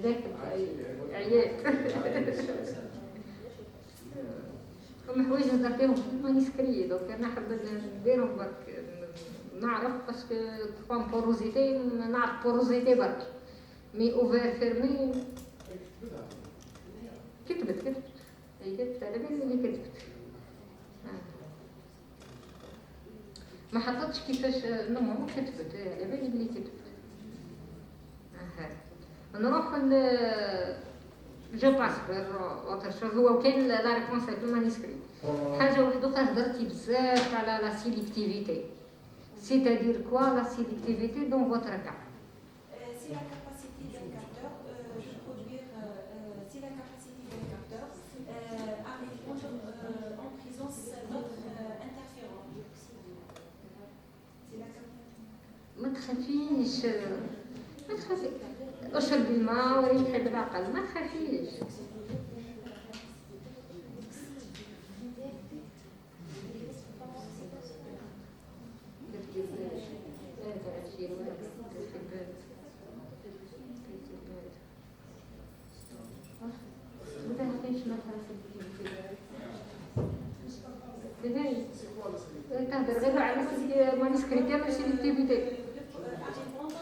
ذاك عيال هم حوايج درتيهم في المانيسكري دونك انا حبيت نديرهم برك نعرف باسكو كون بوروزيتي نعرف بوروزيتي برك مي اوفير فيرمي كتبت هي كتبت على بالي اللي كتبت ما حطتش كيفاش نو كتبت على بالي اللي كتبت نروح جو باس هو كاين لا ريبونس في المانيسكري حاجه واحده اخرى هضرتي بزاف على لا سيليكتيفيتي سيتادير كوا لا سيليكتيفيتي دون فوتر كا Si la capacité d'un capteur de produire, si la capacité d'un capteur à répondre en présence d'autres interférents. Si la capacité. ما تخافيش ما تخافي اشرب الماء وريحي بالعقل ما تخافيش تهدر غير على مانيسكريتير ماشي ليكتيفيتي À répondre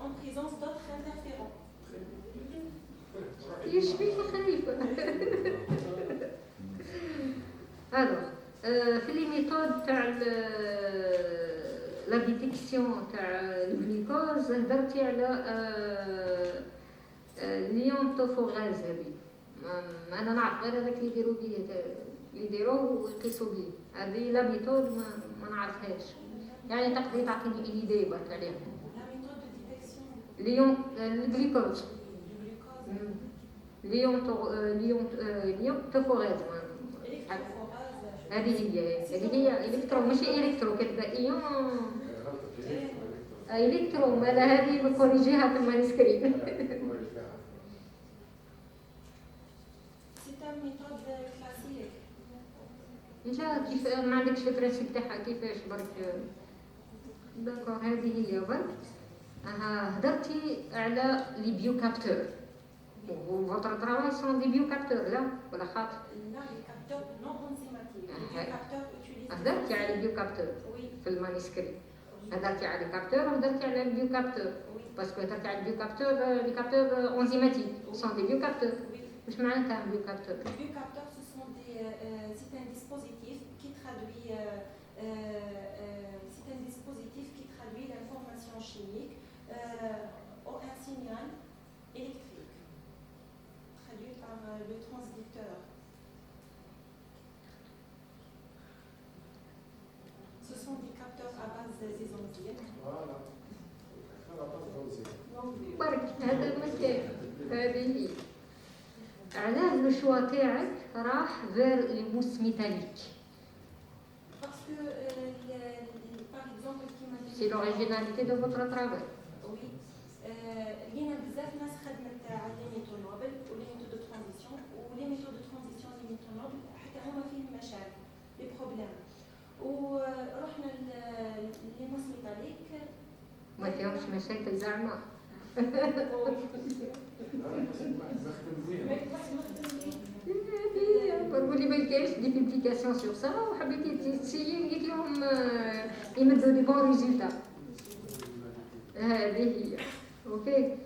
en présence d'autres interférents. يشبيه خليفة alors في لي ميثود تاع لا ديتيكسيون تاع الجلوكوز هضرتي على ليونتوفوغاز هذه انا نعرف غير هذاك اللي يديروا بيه اللي يديروه ويقيسوا بيه. هذه لا ميثود ما نعرفهاش، يعني تقدري تعطيني ايدي برك عليها. La méthode de détection ليون الجليكوز du glucose, ليون توفوريز électrophorase, هذه هي الكترو ماشي الكترو كتبقى ايون غلطة الكترو مالا هذه بكوريجيها في المانسكريت. c'est une méthode classique. لا كيف ما عندكش فكرة تاعها كيفاش برك. داكور هذه هي برك. هدرتي على لي بيو كابتور وفوتر ترافاي سون دي بيو كابتور لا ولا خاطر؟ Là, les capteurs non enzymatiques. Les capteurs utilisés. هدرتي على البيو كابتور Oui, في المانسكريت. هدرتي على لي كابتور وهدرتي على البيو كابتور oui, باسكو هدرتي على البيو كابتور لي كابتور انزيماتيك سون دي بيو كابتور. oui. واش معناتها بيو كابتور؟ Les biocapteurs, c'est un dispositif qui traduit, c'est un dispositif qui traduit l'information chimique en un signal électrique, traduit par le transducteur. Ce sont des capteurs à base des enzymes. Voilà. خلاص غوزي. برك هذا المكان هذه هي. علاه لو شوا تاعك راح فير لي موس ميتاليك؟ Parce que, par exemple, qui m'a dit. سي لوريجيناليتي دو فوتر ترافاي. Oui. لينا بزاف ناس خدمت على لي ميثود نوبل ولي ميثود دو ترانزيسيون ولي ميثود دو ترانزيسيون لي ميثود نوبل حتى هما فيهم مشاكل لي بروبليم ورحنا لي موس ميتاليك ما فيهمش مشاكل زعما. قولي ما كاينش دي بوبليكاسيون سور سا وحبيتي تسيي قلت لهم يمدوا دي بون ريزولتا. هذه هي اوكي.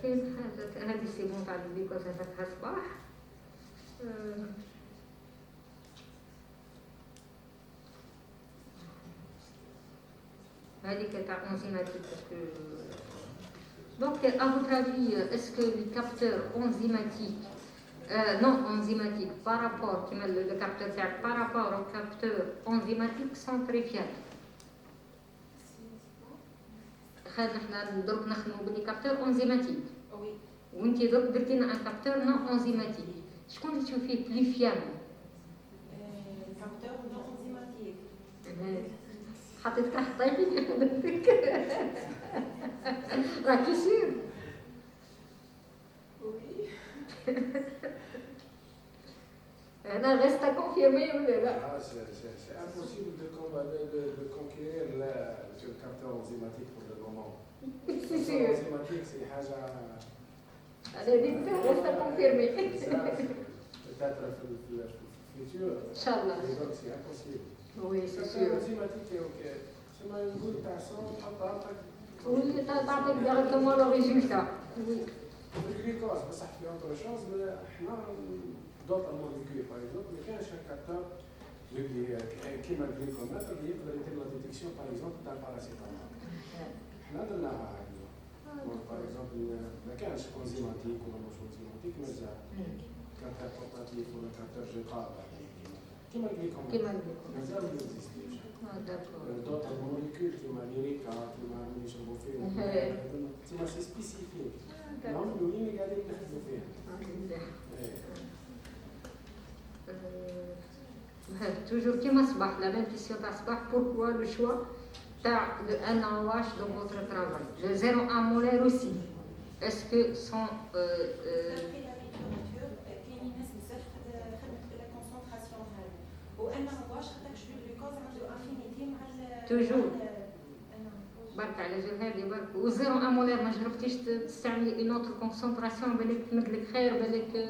كاين حاجه هذه سي بون تاع البيكوز هذاك صباح. هذيك تاع انزيماتيك donc à votre avis est-ce que les capteurs enzymatiques non enzymatiques par rapport le capteur تاعك par rapport aux capteurs enzymatiques sont très fiables. خاطر حنا درك نخدموا بلي كابتور انزيماتيك وي وانتي درك درتي لنا ان كابتور نون انزيماتيك، شكون اللي تشوفيه بلي فيابل؟ كابتور نون انزيماتيك حطيتك حطيتي في حدثك راكي سير. وي انا غيستا كونفيرمي ولا لا؟ C'est impossible de conquérir le capteur enzymatique pour le moment. Le سي capteur سير enzymatique, c'est حاجة انا ديك غيستا كونفيرمي peut-être في الفيتور. ان شاء الله. Donc c'est impossible. وي سي الكابتور سير enzymatique est ok. سما نقول تاع صوم تحطها واللي تعطيك ديريكتومون لو ريزولتا. وي الجليكوز بصح في اوتر شوز حنا دوطر موليكول باغ اكزومبل ما كاينش ان كابتور كيما الجليكومتر اللي يقدر يدير لا ديتيكسيون باغ اكزومبل تاع الباراسيتامول. حنا درناها هكذا باغ اكزومبل ما كانش انزيماتيك ولا مش انزيماتيك مازال كابتور بورتاتيف ولا كابتور جيتال كيما الجليكومتر كيما نقولوا. مازال ما اكزيستيش. داكور. دوطر موليكول كيما ليريكا كيما اللي يشربوا فيهم تسمى سي سبيسيفيك هم الاولين قاعدين نخدموا فيها. toujours كيما صباح لا ميم كيسيون تاع صباح pourquoi le choix تاع le NaOH dans votre travail le 0,1 molaire aussi est-ce que sont D'après la littérature كاينين ناس بزاف خدمت بلا كونسونطراسيون هذه وانا واش خاطرش الجلوكوز عنده افينيتي مع Toujours. برك على جال هذه برك و 0,1 مولير ما جربتيش تستعملي اون اوتر كونسونطراسيون بالك تمدلك خير بالك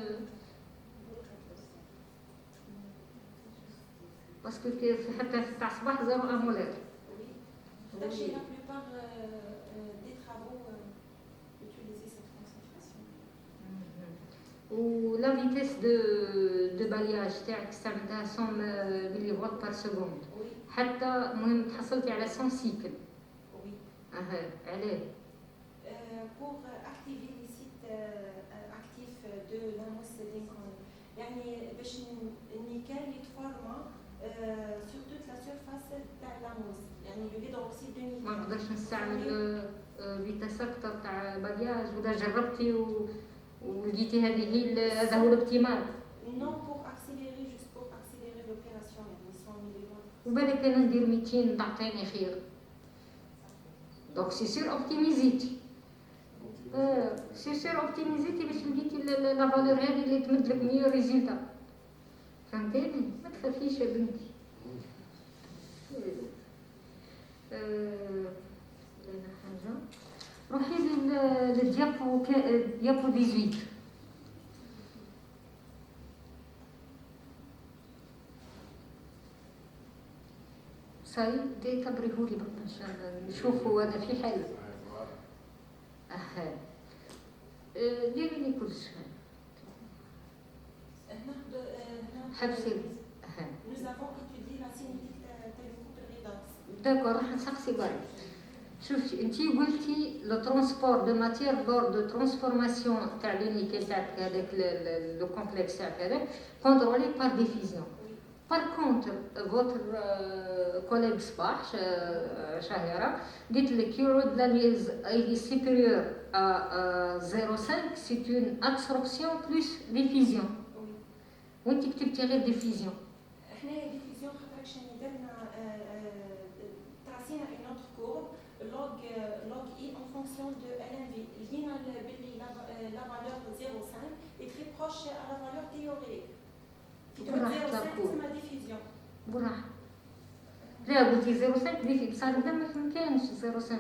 باسكو حتى تاع صباح 0,1 مولير. Chez la plupart des travaux utiliser cette concentration. و لا فيتيس دو بالياج تاعك استعملتها 100 ملي فولت بار سكوند Oui, حتى المهم تحصلتي على 100 سيكل. oui. علاه؟ Pour activer les sites actifs de de l'amos d'Incon. يعني باش النيكل يتفورما sur toute la surface تاع l'amos. يعني l'hydroxyde de nickel. ما نقدرش نستعمل فيتاس اكثر تاع باجاج ولا جربتي ولقيتي هذا هو الاوبتيمال. Non, pour accélérer, juste pour accélérer l'opération, يعني 100 ملي. وبالك انا ندير 200 تعطيني خير. دونك سي سور اوبتيميزيتي. سي سور اوبتيميزيتي باش لقيتي لا فالور هذه اللي تمد لك 100 ريزولتا. فهمتيني؟ ما تخافيش يا بنتي. لنا حاجه روحي للديابو 18. صاي دي كبريهولي برك ان شاء الله نشوفوا هذا في حل. اها ديري لي كل شيء حبسي. اها Nous avons étudié la cinétique de couple redox. داكور راح نسقسي برك. شوفي انتي قلتي لو ترونسبور دو ماتير لور دو ترانسفورماسيون تاع لي نيكل تاعك هذاك لو كومبلكس تاعك هذاك كونترولي بار ديفيزيون. Par contre, votre collègue Spach, Shahira, dit que le cure de l'analyse est supérieur à 0,5, c'est une absorption plus diffusion. Oui. وانت كتبتي غير diffusion. احنا diffusion خاطرش درنا tracéنا une autre courbe log I en fonction de LNV. لقينا باللي la valeur 0,5 est très proche à la valeur théorique. براحة تقول. c'est ma diffusion. براحة. لا قلتي 0,5 ديفي بصح هذا ما كانش 0,5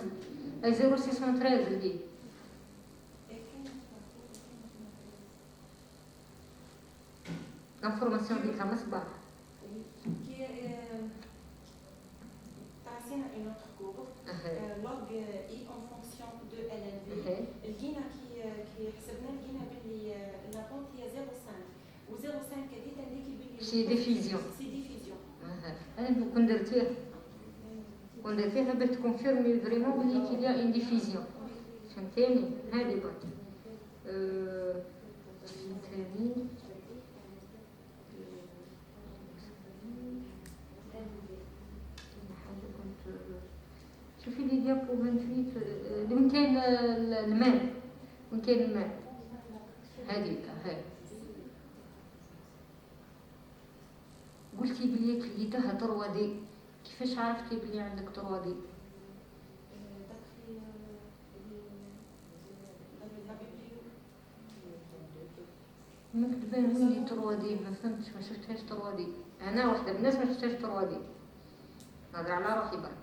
اي 0,613 اللي l'information ديك ما صباح. tracéنا une autre courbe log I en fonction de LNV. لقينا كي حسبنا لقينا باللي la pente هي 0,5 و 0,5 هذيك باللي سي ديفيزيون. سي ديفيزيون. انا كون درتيها باش تكونفيرمي فريمون بلي كي ليا اون ديفيزيون. فهمتيني؟ هذه برك. ثاني حاجه كنت شوفي لي ديابو 28 وين كاين الماء. وين كاين الماء هذيك هاي قلتي بلي كليتها 3 دي. كيفاش عرفتي بلي عندك 3 دي؟ مكتبه لي 3 دي ما فهمتش ما شفتهاش 3 دي. انا واحده من الناس ما شفتهاش 3 دي. هذا على روحي برك.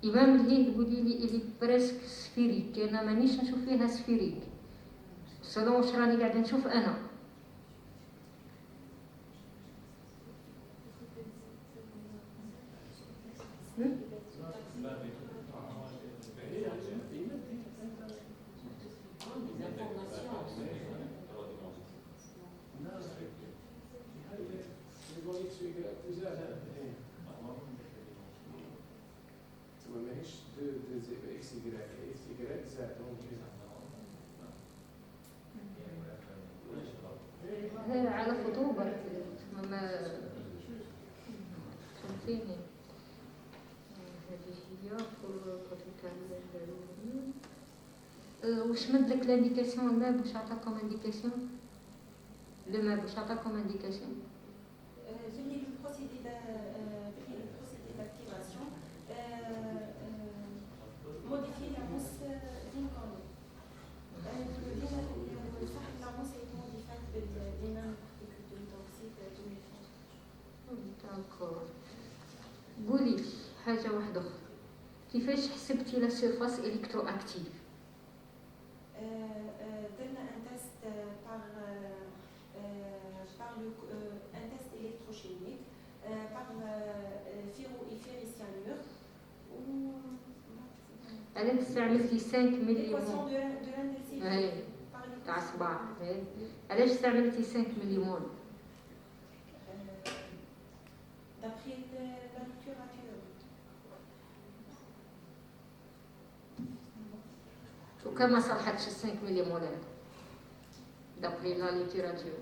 امام الهند قولي لي اللي بريسك سفيريك انا مانيش نشوف فيها سفيريك سلام واش راني قاعده نشوف انا. على خطوبة ما فهمتيني. هذه هي واش مدلك لانديكاسيون الماء واش عطاكم انديكاسيون الماء واش عطاكم انديكاسيون. باللي البروسيدي d'activation modifie la mousse d'Incon. صاحب la mousse est modifiée بالديناميك de l'hydroxyde de nickel. داكور. قولي حاجه واحده اخرى كيفاش حسبتي لا سيرفاس الكترو اكتيف؟ درنا un test par un test électrochimique par ferroeffericyanure ou انا استعملتي 5 ملي l'équation de l'intensité par تاع صباح. علاش استعملتي 5 ملي مول؟ d'après la littérature. وكما صلحتش 5 ملي مول d'après la littérature.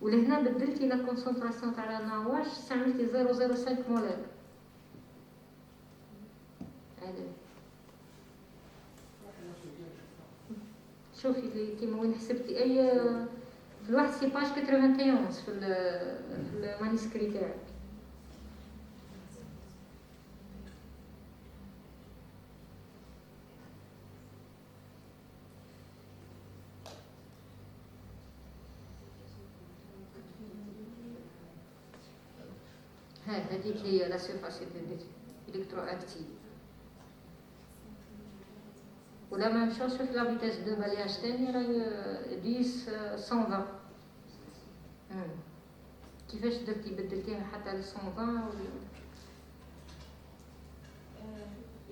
ولهنا بدلتي لا كونسنتراسيون تاع لا نواش استعملتي 0.05 مولر. هذا شوفي لي كيما وين حسبتي اي في الواحد سي باج 91 في المانيسكري تاعك. هذيك هي لا سيرفاس الكتروأكتيف. ولا ما مشاوش في لا فيتاس دو بالياج تاني راهي 10 120. كيفاش درتي بدلتيها حتى ل 120 ولا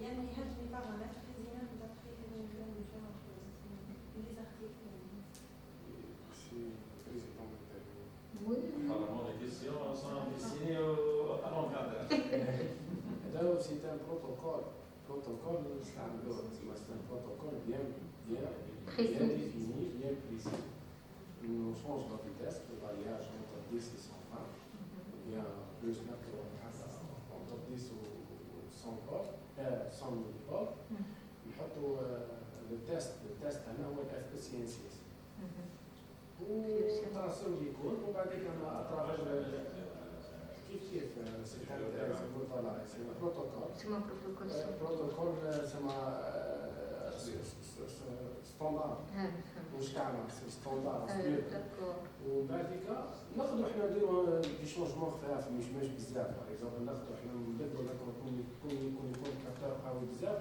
يعني هاد لي بارامتر خزينهم دابخي لي زارتيكل. وي Apparemment, les questions sont destinées à l'encadreur. هذا سي ان بروتوكول نستعملوه سي ان بروتوكول bien défini, bien précis. Nous changeons la vitesse de variage entre 10 et 120, ou bien plus entre 10 ou 100 volts, 100 millivolts. نحطوا التيست هنا هو الاف بي سي ان 6 وتراسل يكون وبعدين اترافير كيف سي بروتوكول تسمى بروتوكول بروتوكول سما ستاندارد مش تاعنا ستاندارد ومن بعد ناخذوا حنا نديروا دي شونجمون خفاف مش بزاف باغ اكزومبل ناخذوا حنا نبدلوا لا يكون كابتور قوي بزاف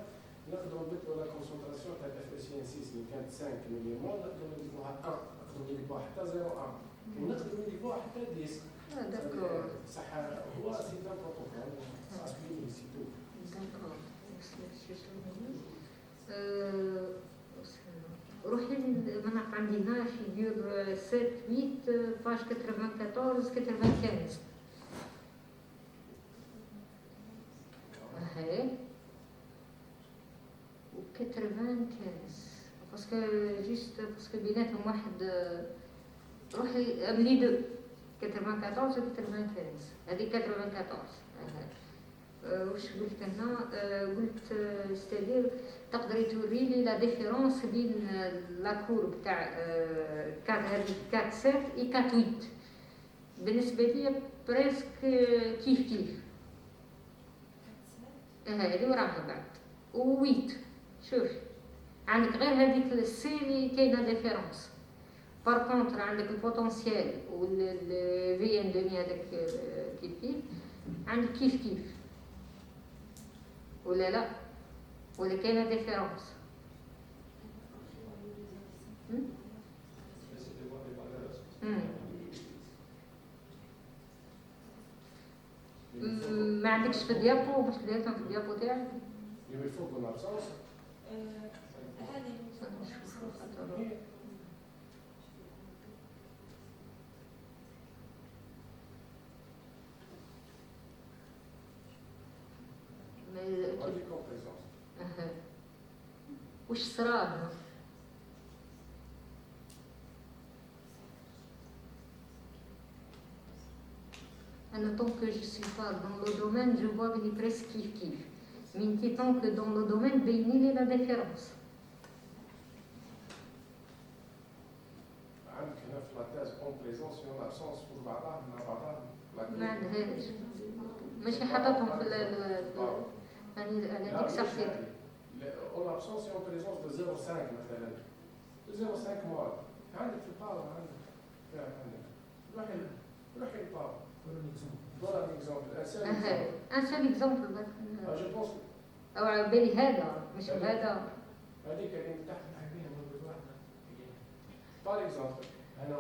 ناخذوا نبدلوا لا كونسنتراسيون تاع الاف اس ان 6 اللي كانت 5 ملي مول نقدروا نضيفوها 1 نقدروا نضيفوها حتى 0.1 ونقدروا نضيفوها حتى 10 داكور صح هو سي ان بروتوكول اسبلي سي تو داكور. روحي المناطق عندي هنا فيغور 7 8 باج 94 95. هاي و 95 باسكو جوست باسكو بيناتهم واحد روحي املي دو 94 و 95 هذه 94. واش قلت هنا قلت ستادير تقدري توري لي لا ديفيرونس بين لا كورب تاع 4 7 اي 4 8 بالنسبه لي بريسك كيف هذه وراها بعد و 8 شوفي عندك غير هذيك السي اللي كاينه ديفيرونس. بار كونتر عندك البوتونسيال والفي ان دومي هذاك كيف عندك كيف ولا لا ولا كاينه ديفيرونس. ما عندكش في الديابو باش درتهم في الديابو تاعك يبي فوق الابسونس هذه كومبريسونس وش صرا أنا tant que je suis pas dans le domaine je vois بلي presque كيف mais tant que dans le domaine بيني لي la différence. عندك هنا في لاتاز كومبريسونس في الابسونس فوق بعضها مع بعضها ما عندهاش ماشي حاططهم في يعني هذيك صافي اون ابسونس اون بريزونس دو 0.5 مثلا 0.5 مول عندك في الباور عندك روحي الباور فوالا اكزومبل ان سول اكزومبل جو بونس او على بالي هذا مش هذا هذيك اللي تحت الحبيبه موجود واحده بار اكزومبل هنا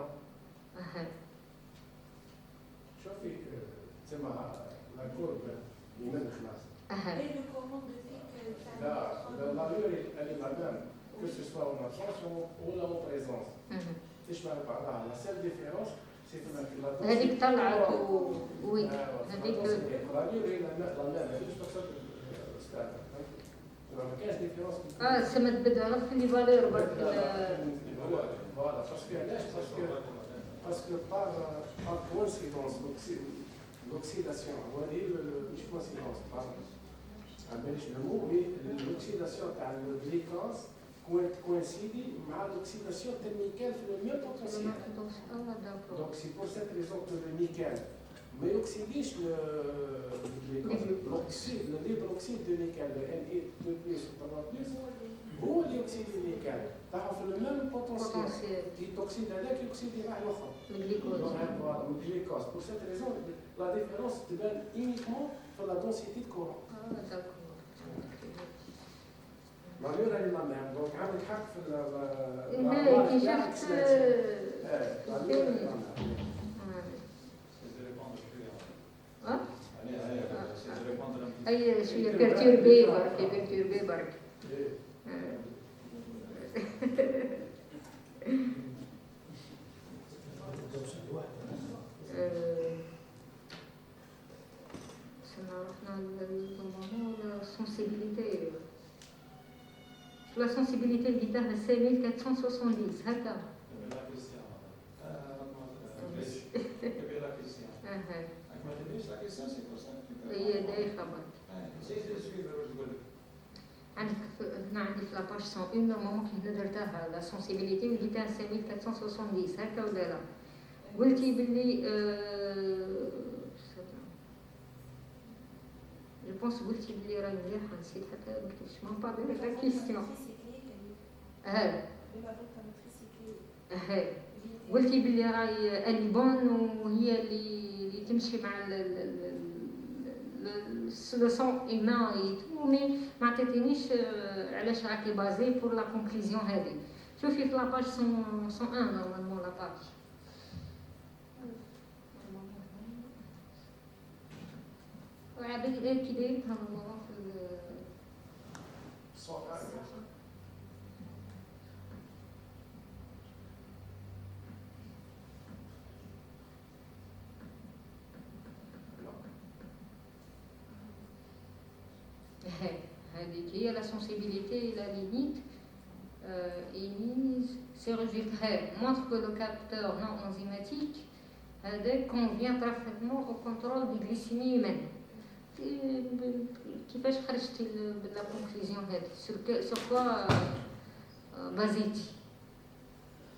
شوفي تسمى لا كورب يمن خلاص l'allure elle est la même, que ce soit en absence ou en présence. تشبه بعضها. La seule différence c'est que la danse. هذيك طلعت وي هذيك l'allure est la même. هذيك مش تقصد استاذ. ما كاينش ديفيرونس. سما تبدل في لي فالور برك فوالا باسكو علاش باسكو بار كوانسيدونس l'oxydation هو هي مش كوانسيدونس ما باليش نمو مي l'oxydation تاع الجليكوز كوانسيدي مع l'oxydation تاع النيكل في الميم بوتنسيال. دونك سي بور سيت ريزون كو لو نيكل ما يوكسيديش l'oxyde le l'hydroxyde de nickel le Na2+ ou 3+ هو اللي يوكسيدي النيكل تاعو في الميم بوتنسيال. التوكسيد هذاك يوكسيدي مع الاخر الجليكوز. بور سيت ريزون لا ديفيرونس تبان يونيكمون في لا دونسيتي دو كورون. مالور راني لا ميم دونك عندك حق في كي شفت اي شويه بيرتوربي برك La sensibilité de guitare est 5470, هكا. هي دايخة برك. عندك هنا عندي في لاباج 101 نورمالمون كي هنا درتها لا سونسيبيليتي ولقيتها 5470 هكا ولا لا؟ قلتي باللي جو بونس قلتي باللي راهي مليحة نسيت حتى ما كنتش ما نبارلي لا كيستيون. قلتي باللي راهي اليبون وهي اللي تمشي مع لو سون ايمان اي تو مي ما عطيتينيش علاش راكي بازي بور لا كونكلوزيون هذه. شوفي في لاباج 101 نورمالمون لاباج وعبالي كي دايرتها نورمالمون في هذيك هي لا سونسيبيليتي لا ليميت émise ces résultats montrent que le capteur non enzymatique convient parfaitement au contrôle du glycémie humaine. كيفاش خرجتي لا كونكلوزيون هذه sur quoi بازيتي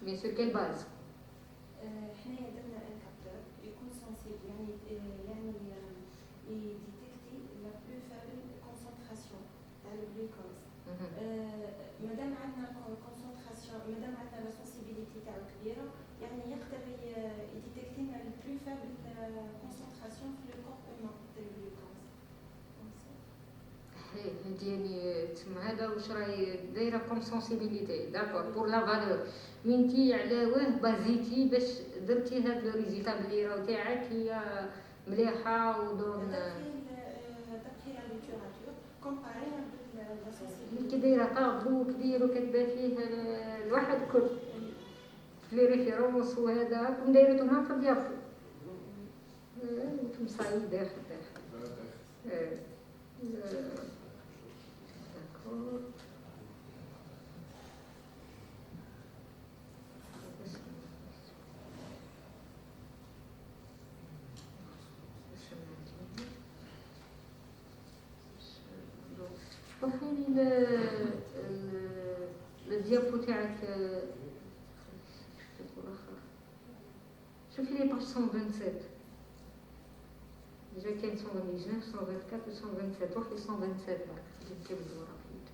mais sur quelle base؟ حنايا درنا ان كابتور يكون سنسيبل يعني يديتكتي لا بلو فابل كونسنتراسيون تاع الجلوكوز. مادام عندنا كونسنتراسيون مادام عندنا لا سنسيبيليتي تاعو كبيره يعني يقدر يديتكتي لنا البلو فابل كونسنتراسيون في لو كورب هيومان تاع الجلوكوز. يعني تسمى هذا واش راهي دايره كوم سونسيبيليتي داكور بور لا فالور وانتي على واه بازيتي باش درتي هاد لو ريزولتا بلي راهو تاعك هي مليحه ودون d'après la littérature comparé avec la sensibilité كي دايره طابلو كبير وكتبه فيه الواحد كل لي ريفيرونس وهذا كون دايرتو ما في اليافو انتم صعيب داخل داكور. شوفي الديابو تاعك شوفي لي باج 127 ديجا كاين 129 124 و 127 روحي 127 برك نكملو رابيد.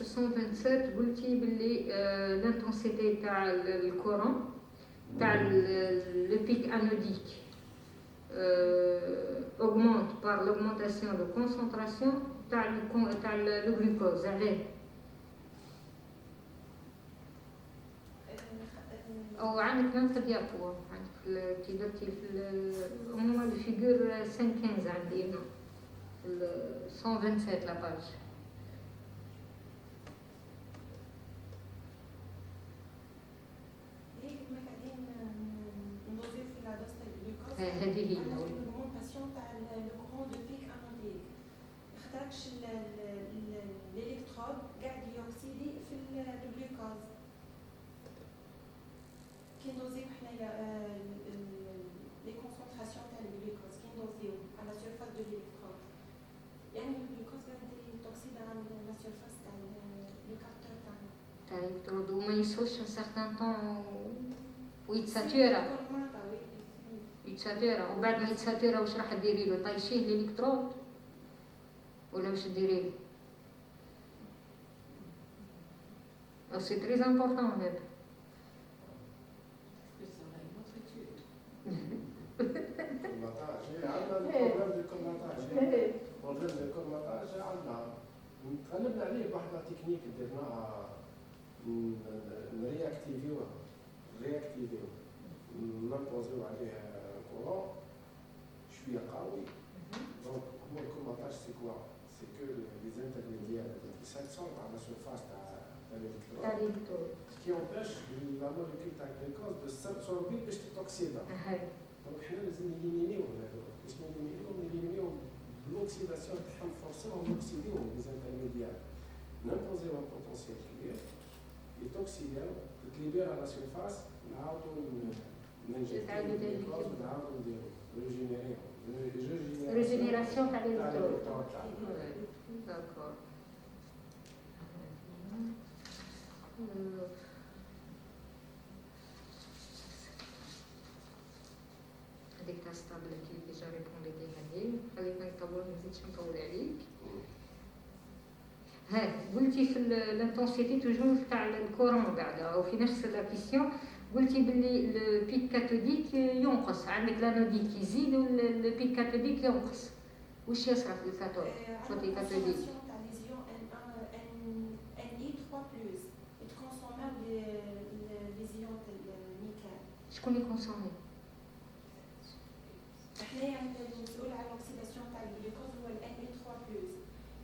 127 قلتي باللي لانتونسيتي تاع الكورون تاع لو بيك انوديك augmente par l'augmentation de concentration تاع le glucose. عليه او عندك même في الديابو عندك كي درتي في هما الفيغور 515 عندي هنا في 127 لا باج. هذه هي هذه هي l'augmentation تاع le courant de هذاكش الالكترود قاعد يوكسيدي في الجلوكوز. كي ندوزيو حنايا لي كونسونطراسيون تاع الجلوكوز كي ندوزيو على سيرفاس دو الالكترود، يعني الجلوكوز قاعد يتوكسيد على لا سيرفاس تاع لو كابتور تاعنا. تاع الالكترود وما يسوش ان سارتان طون ويتساتورا يتساتورا، وبعد ما يتساتورا واش راح ديري له؟ طيشيه الالكترود ولا واش ديري له؟ سي تري امبورطون هذا. الكرماتاج عندنا البروبليم دو الكرماتاج. البروبليم دو الكرماتاج عندنا تغلبنا عليه بواحد لا تكنيك درناها نرياكتيفيوها نمبوزيو عليه كورون شويه قوي. دونك هو الكرماتاج سي كوا؟ سي كو لي زانترميديير اللي ساتسون على لا سيرفاس تاع الالكترود qui empêche la molécule تاع الجلوكوز de s'absorber باش تتوكسيدا. دونك حنا لازم نيليمينيو هذوك، باش نيليمينيو l'oxydation تاعهم فورسيهم نوكسيديوهم لي زانترميديير، نمبوزيو ان بوتونسيال كبير يتوكسيداو تتليبير على سيرفاس، نعاودو ننجيو الجلوكوز ونعاودو نديرو ريجينيراسيون تاع الالكترود. داكور. هذيك تاع ستابيليتي ديجا ريبوندي هذه، خلينا نطول ما نزيدش نطول عليك. ها قلتي في الانتونسيتي توجور تاع الكورون بعدا وفي نفس لا كيسيون قلتي باللي البيك كاتوديك ينقص، عندك لانوديك يزيد والبيك كاتوديك ينقص. واش يصرى في الكاتود كوتي كاتوديك؟ شكون اللي كونسومي؟ حنايا المسؤول على الاكسيداسيون تاع الجلوكوز هو Na3+،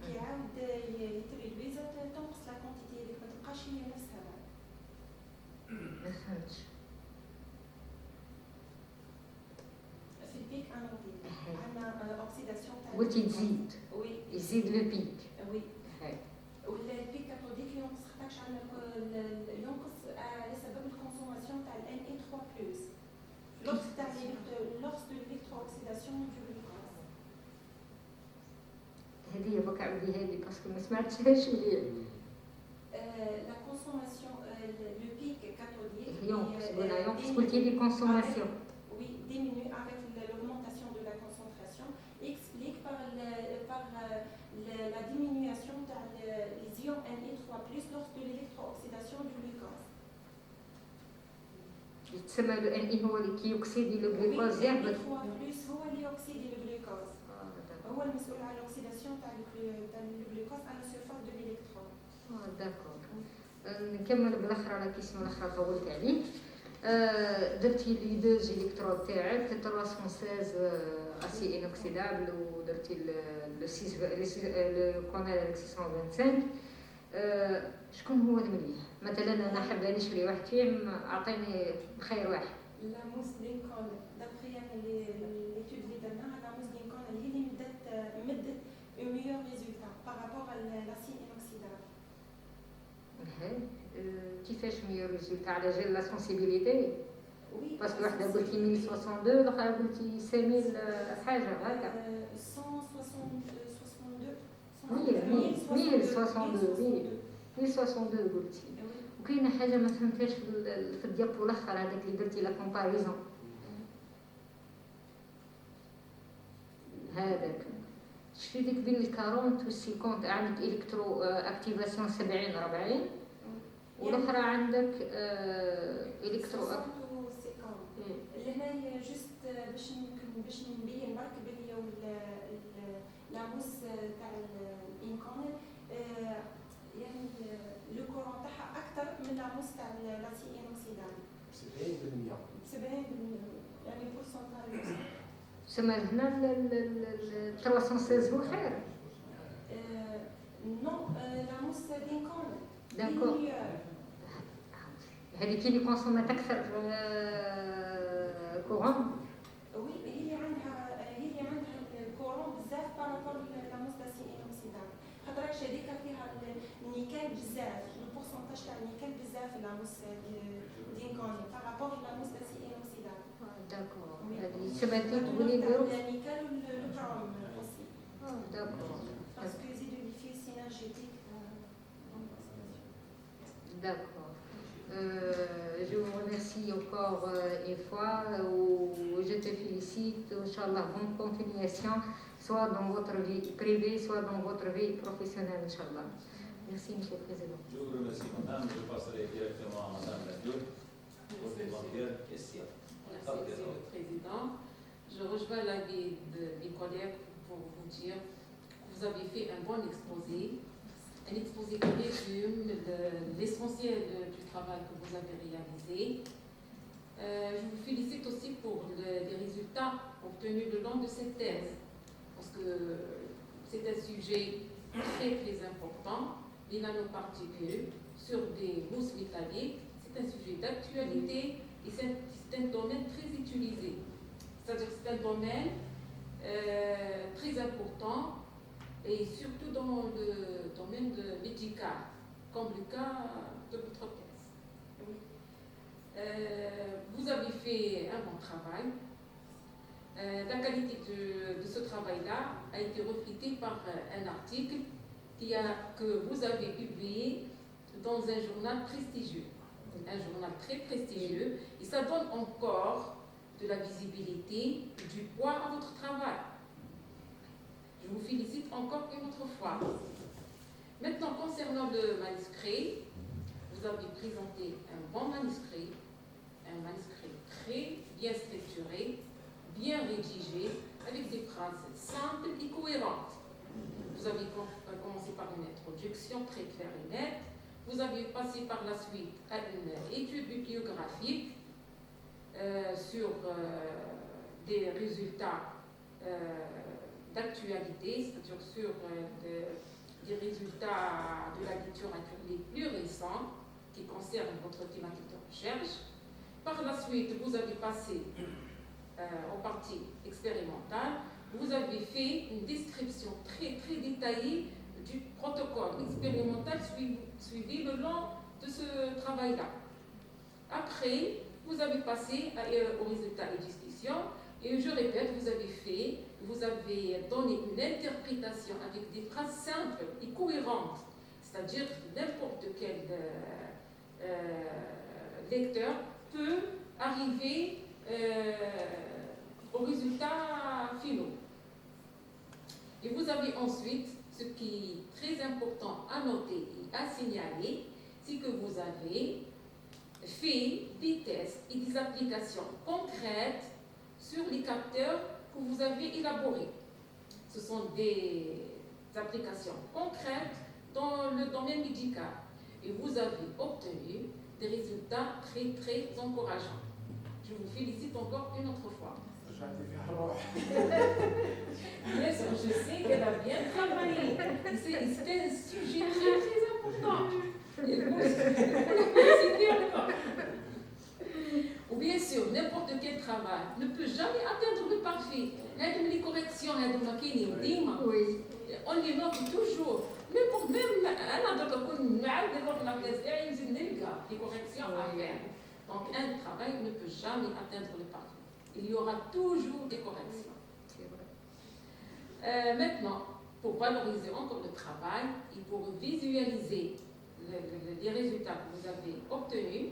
كيعاود يتريدويزا تنقص لا كونتيتي هذيك ما تبقاش هي نفسها. ما فهمتش. في البيك انوديك عندنا اوكسيداسيون تاع قلتي تزيد. وي يزيد لو بيك. وي والبيك كاتوديك ينقص خاطرش عندنا ينقص على سبب الكونسوماسيون تاع Na3+. Lors de l'électro-oxydation du glucose. هذه بك عاودي هذه باسكو ما سمعتهاش مليح. La consommation, le pic cathodique ينقص قلتي لي كونسوماسيون. Oui, diminue avec l'augmentation de la concentration, explique par la diminution des ions Na3+ lors de l'électro-oxydation du glucose. تسمى له ان اي هو اللي كيوكسيدي لو جلوكوز يهبط. Na3+ هو اللي يوكسيدي الجلوكوز. هو المسؤول على الاكسيداسيون تاع الجلوكوز على سيرفاس دو الالكترون. داكور. نكمل بالاخر على كيسيون الاخرى طولت عليك. درتي لي دوز الكترود تاعك 316 اسي انوكسيدابل ودرتي لو 6 لو كونال 625. شكون هو المليح؟ مثلا انا حابه نشري واحد فيهم، اعطيني خير واحد. لا موس لينكولن دابخي ليتود اللي درناها لا موس لينكولن هي اللي مدت اون ميور ريزولتا بارابور لاسي انوكسيدابل. كيفاش ميور ريزولتا؟ على جال لا سونسيبيليتي؟ وي باسكو وحده قلتي 1062 الاخرى قلتي 5000 حاجه هكا. 1062 قلتي. وكاينه حاجه ما فهمتهاش في الديابو الاخر هذاك اللي درتي لا كومباريزون هذاك. شفتي ديك بين الكارونت والسيكونت عندك الكترو اكتيفاسيون 70-40 والاخرى عندك الكترو هنا جست باش نبين برك بلي لاموس تاع الانكونل يعني لو كورون تاعها اكثر من لاموس تاع لاسي انوكسيدابل 70%، يعني بورسونتاج. سما هنا 316 هو خير. نو لاموس دينكونل داكور. هذيك اللي كونسومات اكثر كورون. وي هي عندها الكورون بزاف بارابور لاموس لاسي انوكسيدابل. هذيك فيها النيكل بزاف البورسنتاج تاع النيكل بزاف في لاموس دينكوني بارابور لاموس اسي انوكسيدال. داكور. هذه الشباتين تقولي يديروا. النيكل والكروم aussi. داكور. Parce que يزيدوا l'effet synergétique. D'accord. Je vous remercie encore une fois. Je te félicite. Inch'Allah, bonne continuation, soit dans votre vie privée, soit dans votre vie professionnelle, Inch'Allah. Merci, Monsieur le Président. Je vous remercie, madame. Je passerai directement à madame Ladour pour d'éventuelles questions. Merci, Monsieur le Président. Je rejoins l'avis de mes collègues pour vous dire que vous avez fait un bon exposé. Un exposé qui résume l'essentiel du travail que vous avez réalisé. Je vous félicite aussi pour les résultats obtenus le long de cette thèse, parce que c'est un sujet très très important, les nanoparticules sur des mousses métalliques. C'est un sujet d'actualité et c'est un domaine très utilisé. C'est-à-dire que c'est un domaine très important, et surtout dans le domaine médical, comme le cas de votre thèse. Vous avez fait un bon travail. La qualité de ce travail-là a été reflétée par un article que vous avez publié dans un journal prestigieux. Un journal très prestigieux, et ça donne encore de la visibilité, du poids à votre travail. Je vous félicite encore une autre fois. Maintenant, concernant le manuscrit, vous avez présenté un bon manuscrit très bien structuré, bien rédigé, avec des phrases simples et cohérentes. Vous avez commencé par une introduction très claire et nette. Vous avez passé par la suite à une étude bibliographique sur des résultats d'actualité, c'est-à-dire sur des résultats de la littérature les plus récents qui concernent votre thématique de recherche. Par la suite, vous avez passé en partie expérimentale. Vous avez fait une description très très détaillée du protocole expérimental suivi le long de ce travail-là. Après, vous avez passé aux résultats et discussions. Et je répète, vous avez donné une interprétation avec des phrases simples et cohérentes. C'est-à-dire que n'importe quel lecteur peut arriver aux résultats finaux. Et vous avez ensuite, ce qui est très important à noter et à signaler, c'est que vous avez fait des tests et des applications concrètes sur les capteurs que vous avez élaborés. Ce sont des applications concrètes dans le domaine médical. Et vous avez obtenu des résultats très très encourageants. Je vous félicite encore une autre fois. Bien sûr, je sais qu'elle a bien travaillé. C'est un sujet très très important. Et vous la félicitez encore. Ou bien sûr, n'importe quel travail ne peut jamais atteindre le parfait. Les corrections, Oui. on les note toujours. Même les corrections à faire. Donc un travail ne peut jamais atteindre le parfait. Il y aura toujours des corrections. C'est vrai. Maintenant, pour valoriser encore le travail et pour visualiser les résultats que vous avez obtenus,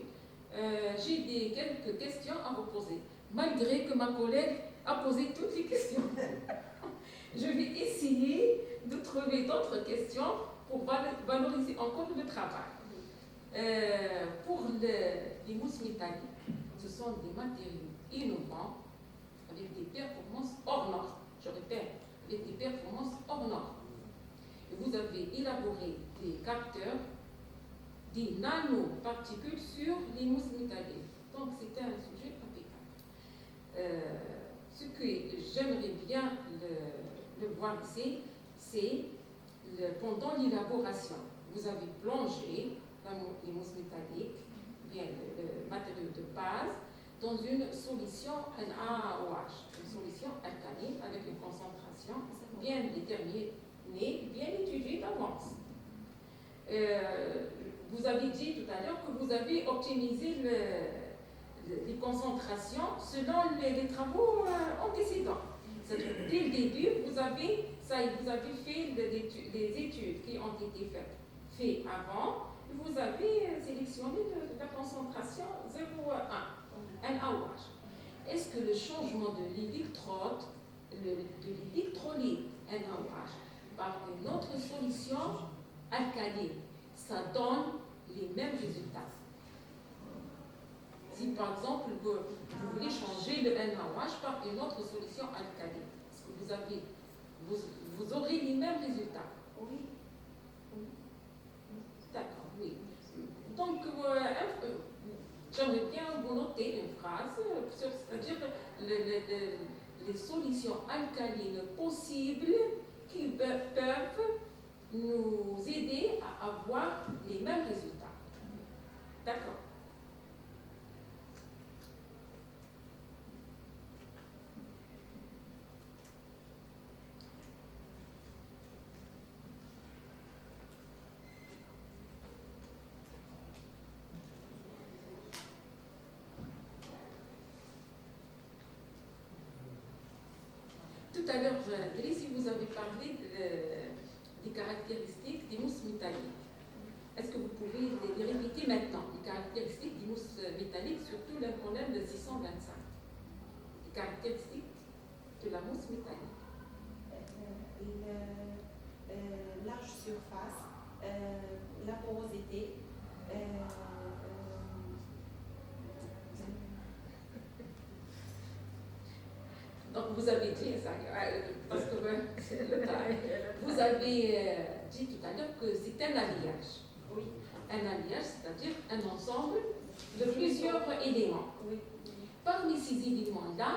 j'ai quelques questions à vous poser, malgré que ma collègue a posé toutes les questions. Je vais essayer de trouver d'autres questions pour valoriser encore le travail. Pour les mousses métalliques, ce sont des matériaux innovants avec des performances hors normes. Je répète, avec des performances hors normes. Et vous avez élaboré des capteurs, des nanoparticules sur les mousses métalliques. Donc c'était un sujet impeccable. Ce que j'aimerais bien le voir ici, c'est pendant l'élaboration. Vous avez plongé les mousses métalliques, bien le matériau de base, dans une solution NaOH, une solution alcaline avec une concentration bien déterminée mais bien étudié d'avance. Vous avez dit tout à l'heure que vous avez optimisé les concentrations selon les travaux antécédents. C'est-à-dire, dès le début, vous avez fait des études qui ont été faites avant, vous avez sélectionné la concentration 0,1, un AOH. Est-ce que le changement de l'électrode, de l'électrolyte NaOH par une autre solution alcaline, ça donne les mêmes résultats? Si par exemple vous voulez changer le NaOH par une autre solution alcaline, est-ce que vous aurez les mêmes résultats? Oui. D'accord, oui. Donc, j'aimerais bien vous noter une phrase, c'est-à-dire les solutions alcalines possibles qui peuvent nous aider à avoir les mêmes résultats. D'accord. Tout à l'heure, si vous avez parlé des caractéristiques des mousses métalliques. Est-ce que vous pouvez les répéter maintenant? Les caractéristiques des mousses métalliques, surtout l'inconème de 625. Les caractéristiques de la mousse métallique. Large surface, la porosité, donc vous avez dit ça, parce que vous avez dit tout à l'heure que c'est un alliage. oui, Un alliage, c'est-à-dire un ensemble de plusieurs éléments. oui, Parmi ces éléments-là,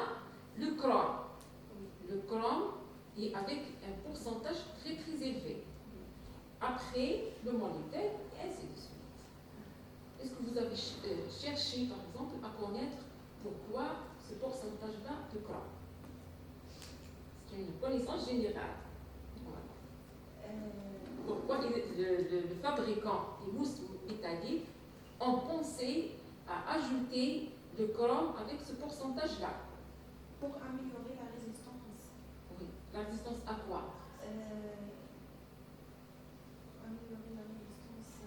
le chrome est avec un pourcentage très très élevé. Après, le molybdène, et ainsi de suite. Est-ce que vous avez cherché, par exemple, à connaître pourquoi ce pourcentage-là de chrome? C'est une connaissance générale. Voilà. Pourquoi le fabricant des mousses métalliques ont pensé à ajouter le chrome avec ce pourcentage-là? pour améliorer la résistance. Oui. La résistance à quoi? Améliorer la résistance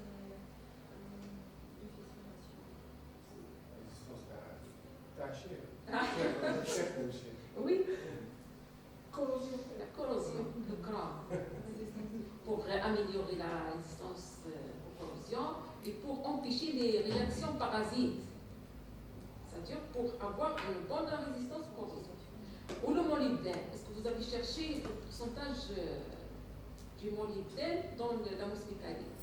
de fissuration. Oui. La corrosion, le chrome. Pour améliorer la résistance aux corrosions et pour empêcher les réactions parasites. C'est-à-dire pour avoir une bonne résistance aux corrosions. Ou le molybdène. Est-ce que vous avez cherché le pourcentage du molybdène dans la mousse métallique?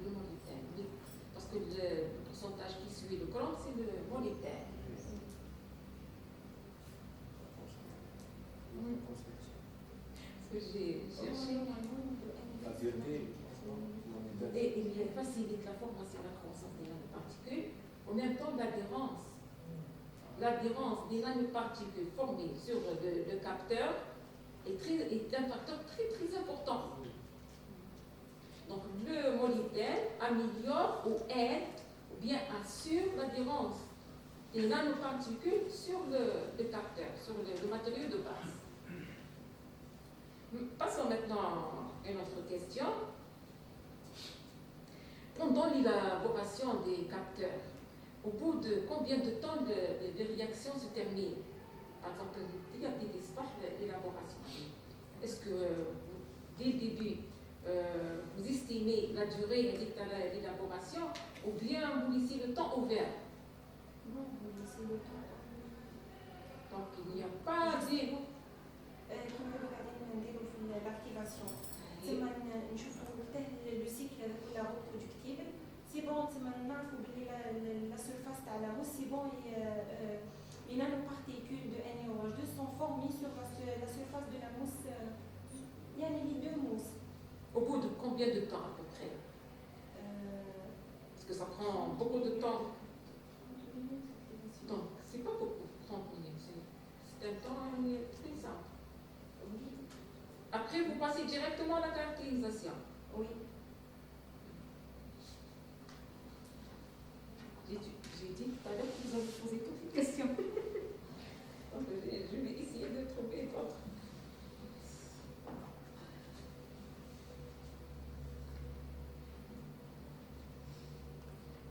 Le molybdène, oui. Parce que le pourcentage qui suit le chrome, c'est le molybdène. Ce que j'ai cherché. Et il facilite la formation et la croissance des nanoparticules, en même temps l'adhérence. L'adhérence des nanoparticules formées sur le capteur est un facteur très très important. Donc le molybdène améliore ou aide ou bien assure l'adhérence des nanoparticules sur le capteur, sur le matériau de base. Passons maintenant à une autre question. Pendant l'élaboration des capteurs, au bout de combien de temps les réactions se terminent? Par exemple, il y a des espaces d'élaboration. Est-ce que dès le début, vous estimez la durée de l'élaboration ou bien vous laissez le temps ouvert? Non, vous laissez le temps. Donc il n'y a pas de... كما قاعدين نديروا في l'activation. تما نشوفوا le cycle de la reproductible. C'est bon, تما نعرفوا بلي la surface تاع la mousse, c'est bon, les nanoparticules de NaOH2 sont formées sur la surface de la mousse. Il y a les deux mousses. Au bout de combien de temps à peu près? Parce que ça prend beaucoup de temps. Donc, c'est pas beaucoup, 30 minutes. C'est un temps très simple. Après, vous passez directement à la caractérisation. Oui. J'ai dit tout à l'heure que vous avez posé toutes les questions. Donc, je vais essayer de trouver d'autres.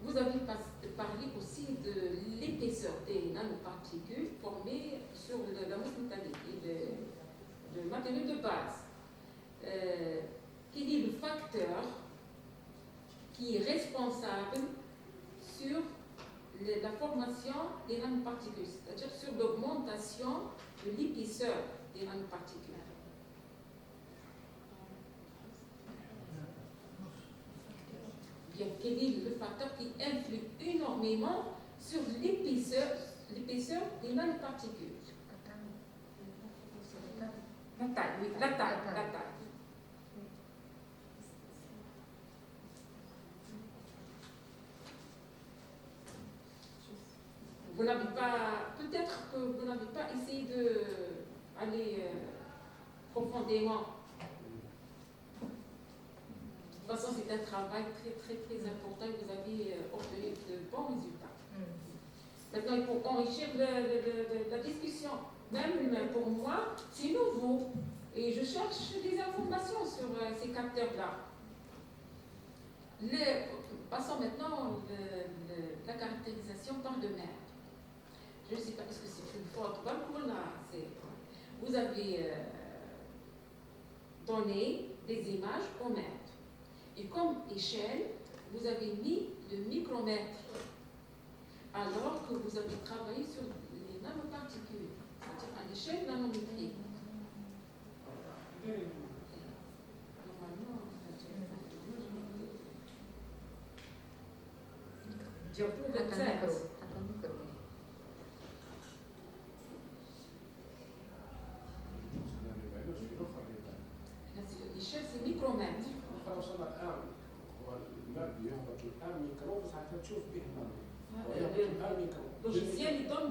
Vous avez parlé aussi de l'épaisseur des nanoparticules formées sur la mousse métallique et le matériau de base. Quel est le facteur qui est responsable sur la formation des nanoparticules, c'est-à-dire sur l'augmentation de l'épaisseur des nanoparticules? Bien, quel est le facteur qui influe énormément sur l'épaisseur des nanoparticules? La taille, oui, la taille. Vous n'avez pas, peut-être que vous n'avez pas essayé d'aller profondément. De toute façon, c'est un travail très important et vous avez obtenu de bons résultats. Maintenant, il faut enrichir la discussion. Même pour moi, c'est nouveau. Et je cherche des informations sur ces capteurs-là. Passons maintenant à la caractérisation par le maître. Je ne sais pas, est-ce que c'est une faute? Vous avez donné des images au mètre. Et comme échelle, vous avez mis le micromètre, alors que vous avez travaillé sur les nanoparticules, c'est-à-dire à l'échelle nanométrique. Normalement, dioptre de 13. L'échelle, c'est micromètre. وصلنا الان والماب يهبط الان ميكرو بصح تشوف به نانو Le logiciel il donne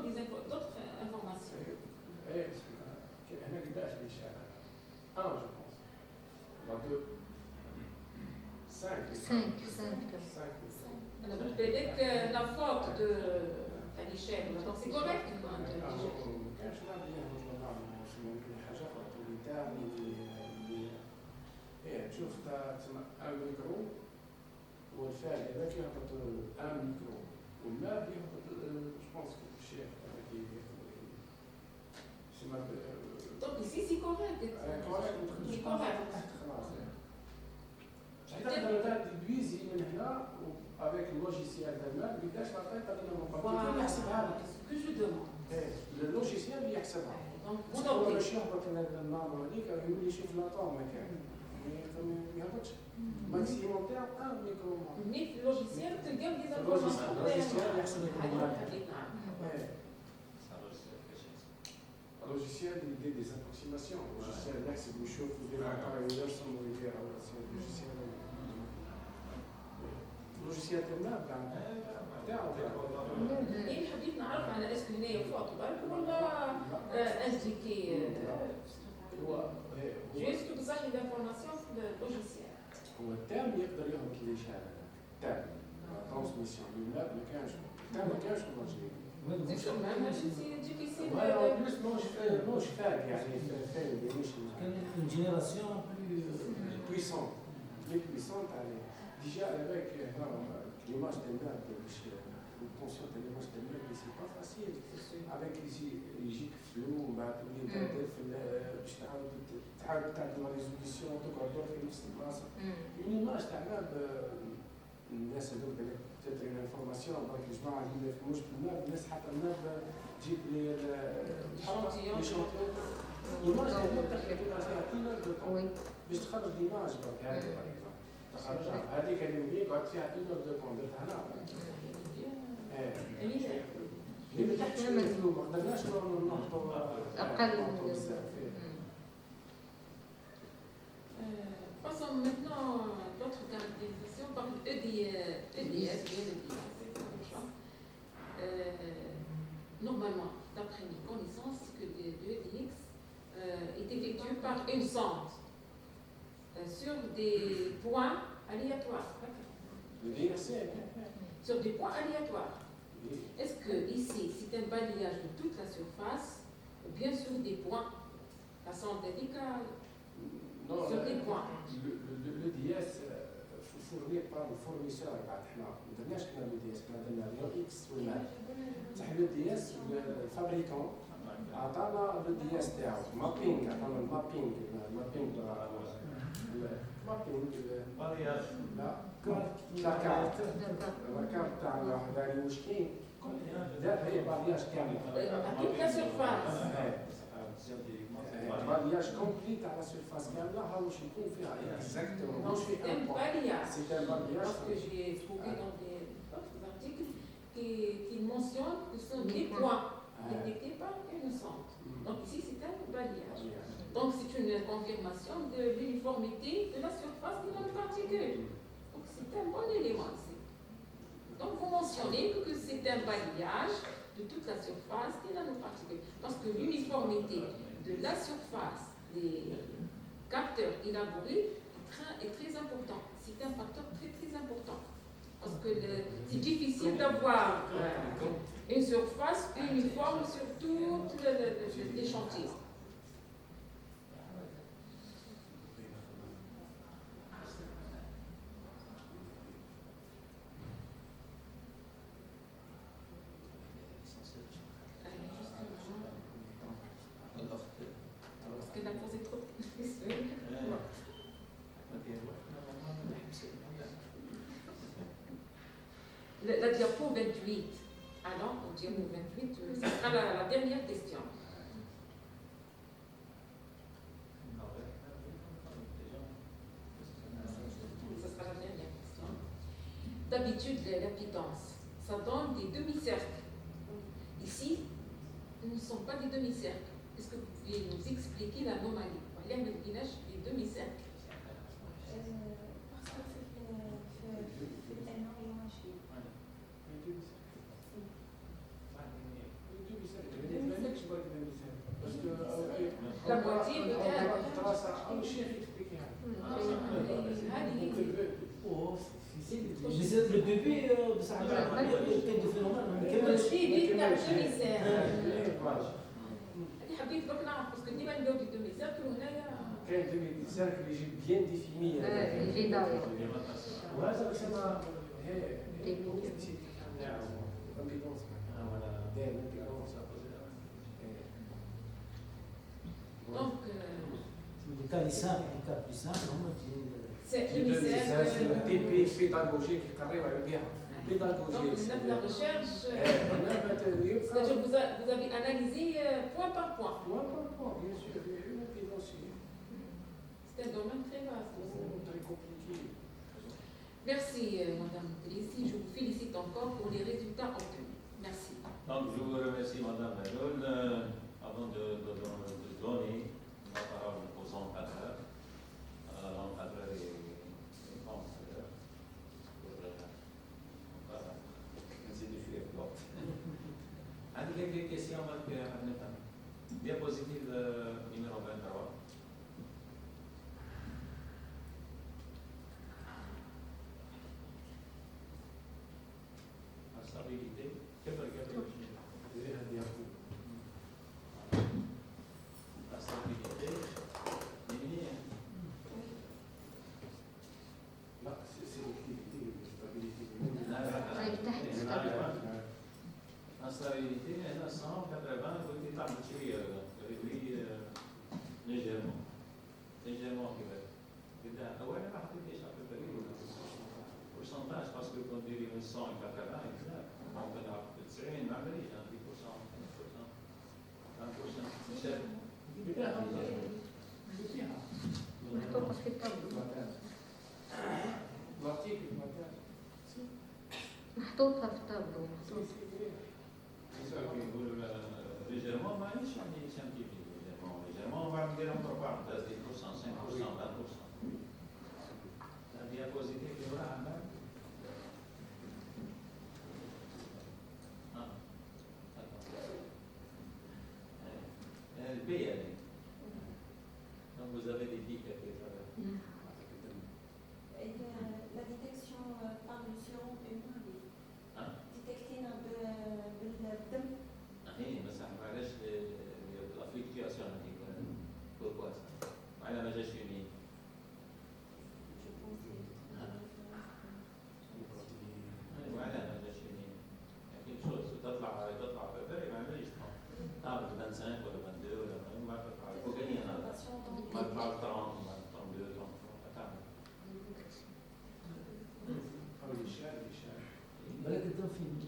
d'autres informations. هنا قداش الاشاره؟ 1 جو بونس لا 2 5 Alors, vous verrez que la faute de l'échelle, donc c'est correct. ما كانش نعرف نعمل شنو يمكن حاجه اخرى اللي تعني تشوف تسمى ان ميكرو والفعل هذاك يهبط ان ميكرو والماب يهبط جوبونس الشيخ تسمى Donc ici c'est correct. كوريكت تحت خلاص حتى تقدر تدويزي من هنا افيك اللوجيسيال تاع الماب قداش العطيطه اللي مبارتي يحسبها لك Que je demande. اللوجيسيال يحسبها Donc vous هو notez. باش يهبط النامبر هذيك يولي يشوف لاطوم مكان ما يهبطش ماكسيموم تاعو 1 ميكرو Mais le logiciel te donne des اللوجيسيال informations. يحسب لك Ah, اللوجيسيال يدير دي زابروكسيماسيون اللوجيسيال يحسب ويشوف ويدير العطايا ويرسم ويدير اللوجيسيال تاع الماب تاعو إيه حبيت نعرف على اسم هنا فوق بالك ولا انديكي جوست بصح الانفورماسيون في اللوجيسيال. هو التام يقدر يهبط الاشاره التام ترانسميسيون الماب ما كانش التام ما كانش C'est difficile. Voilà, en plus, non, je fais, une génération plus puissante. Plus puissante, déjà avec l'image de l'image, l'obtention de l'image de l'image, c'est pas facile. Avec les gigs flous, باش تعاود تعمل لا ريزوليسيون تقعد في نفس البلاصه. Une image تاع الناس هذوك تدري الانفورماسيون برك الجماعه اللي يفهموش في الماب الناس حتى الماب تجيب لي لي شونطيون ايماج هذيك تحكي فيها تيلر دو طون باش تخرج ايماج برك هذه تخرجها هذيك اللي قعدت فيها تيلر دو طون درتها انا اللي تحت شويه ما قدرناش نحطوا أقل Passons maintenant à d'autres caractérisations par l'EDS. Normalement, d'après mes connaissances, que l'EDX est effectué par une sonde. DSC. sur des points aléatoires. Oui. Est-ce que ici, c'est un balayage de toute la surface ou bien sur des points, façon radicale, Non, sur des points? le DS fourni par le fournisseur. ما درناش حنا le DS حنا درنا اليو اكس والمال. صح le DS الفابريكون عطانا le DS تاعو مابينغ، عطانا المابينغ Mariage. لا كارت تاع الهداري واش كاين دار هي بالياج كامل. À toute la surface. بالياج كومبلي تاع لا سيرفاس كامله ها واش يكون فيها اكزاكتومون Donc واش في c'est un ان بوان. balayage. سي ان بالياج. Parce que j'ai trouvé dans d'autres articles qui mentionnent que ce sont des points détectés par une sonde. Donc ici, c'est un balayage. Donc c'est une confirmation de l'uniformité de la surface des nanoparticules. Donc c'est un bon élément ici. Donc vous mentionnez que c'est un balayage de toute la surface des nanoparticules. Parce que l'uniformité de la surface des capteurs élaborés est très important. C'est un facteur très très important. Parce que c'est difficile d'avoir une surface uniforme sur tout l'échantillon. Parce qu'elle a posé trop de questions. La diapo 28. Alors, au diapo 28, ce sera la dernière question. Ce sera la dernière question. D'habitude, la pitance, ça donne des demi-cercles. Ici, ce ne sont pas des demi-cercles. Est-ce que vous pouvez nous expliquer l'anomalie? Il y a des demi-cercles. La moitié peut-être. Le bébé, ça a été de phénomène. في بتاع دمي-cercle. هذه حبيت بك نعرف باسكو ديما نلقاو دي demi-cercle وهنايا كاين ديمي سيركل يجي بيان ديفيني. يجي داير. وهذا اسمها هي الكومبلكسيتي تاعو امبيدونس داير امبيدونس. donc Les cas simples, les cas plus simples, c'est C'est demi-cercle. un TP pédagogique qui arrive à bien. Donc Pédagogique. la recherche, c'est-à-dire vous avez analysé point par point. Bien sûr, une impédance C'est un domaine très vaste. très compliqué. Merci Madame Télésy, je vous félicite encore pour les résultats obtenus. Merci. Donc, je vous remercie, Madame Madoul. Avant de donner la parole aux encadreurs, l'encadreur et conseillers, pour ainsi de suivre l'autre. Avez-vous quelques questions, Madame? Diapositive numéro 23. La stabilité. La stabilité. لا سيلكتيفيتي ستابيليتي. La stabilité, هنا 180 قلت تعمل شوية réduit légèrement. Légèrement كده. كده أولا راح تدي شكل قليل. pourcentage parce que quand on dit 180 ممكن نعرف 90 ما عمليش 10%. محطوطة في الطابلو. محطوطة في الطابلو. légèrement مانيش يعني scientifique légèrement on va dire entre parenthèses 10%, 5%, 20%. La diapositive qui aura un le pays. Donc vous avez des pics à faire. La détection par le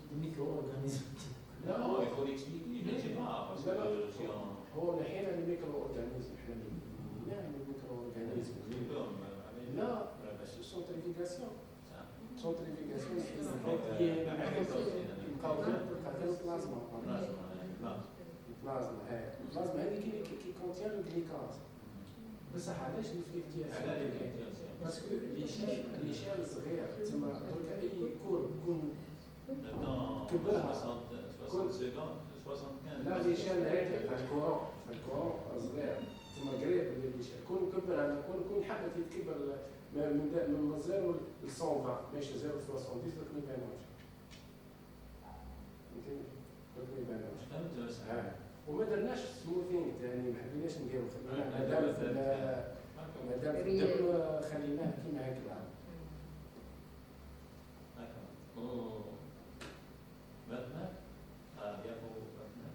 des micro-organismes. لا Non, il faut l'expliquer, je ne sais pas, parce que je suis en... هو الحين الميكرو اورجانيزم احنا اللي نعمل الميكرو اورجانيزم لا سونتريفيكاسيون سونتريفيكاسيون البلازما البلازما البلازما هذه كي كونتيان الجليكاز بصح علاش الفليكتياسيون باسكو ليشال صغير تسمى درك اي كور يكون كبرها 60 secondes, 75. لا ليشال هذه الكورون صغير تسمى قريب من ليشال كون كبر هذا كون حبه يتكبر من 0 ل 120 ماشي 0 ل 70 دوك ما يبانوش فهمتني دوك ما يبانوش فهمت بس. وما درناش سموثينغ ثاني ما حبيناش نديرو مادام في الدم خليناه كيما هكذا D'accord. Maintenant, bientôt maintenant.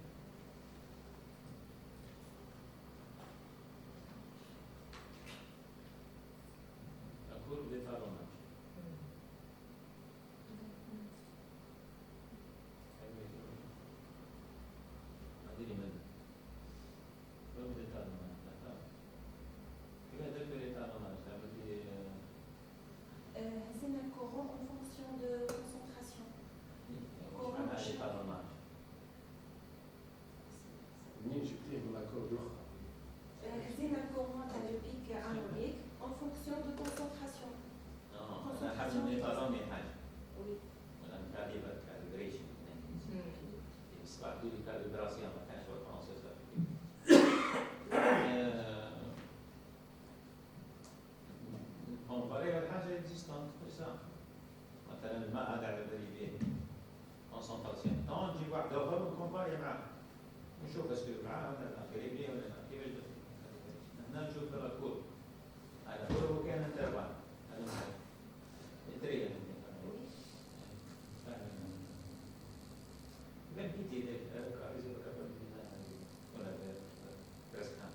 La courbe d'étalonnage. هذه من courbe d'étalonnage, d'accord. كيف هذاك l'étalonnage? Ça veut dire هزينا الكورون en fonction de concentration. معناها l'étalonnage. منين جبتيه من لاكور الاخرى هزينا الكورون تاع le pic anodique en fonction de concentration. Non, أنا حابب نتعلم حاجة. Oui. ولا نكاليبر كاليبريشن. يسمعوا لي كاليبراسيون ما كانش هو الفرنسي كومباري الحاجة اكزيستانت بس مثلا الماء هذا على بالي به كونسنتراسيون طون نجيب واحد اخر ونكومباري معاه نشوف اسكو معاه ولا لا قريب ليه ولا لا كيفاش درت هنا نشوف الكور هذا هو كان انترفال هذا التريا كان كيتي كاريزو كابل ولا برسكان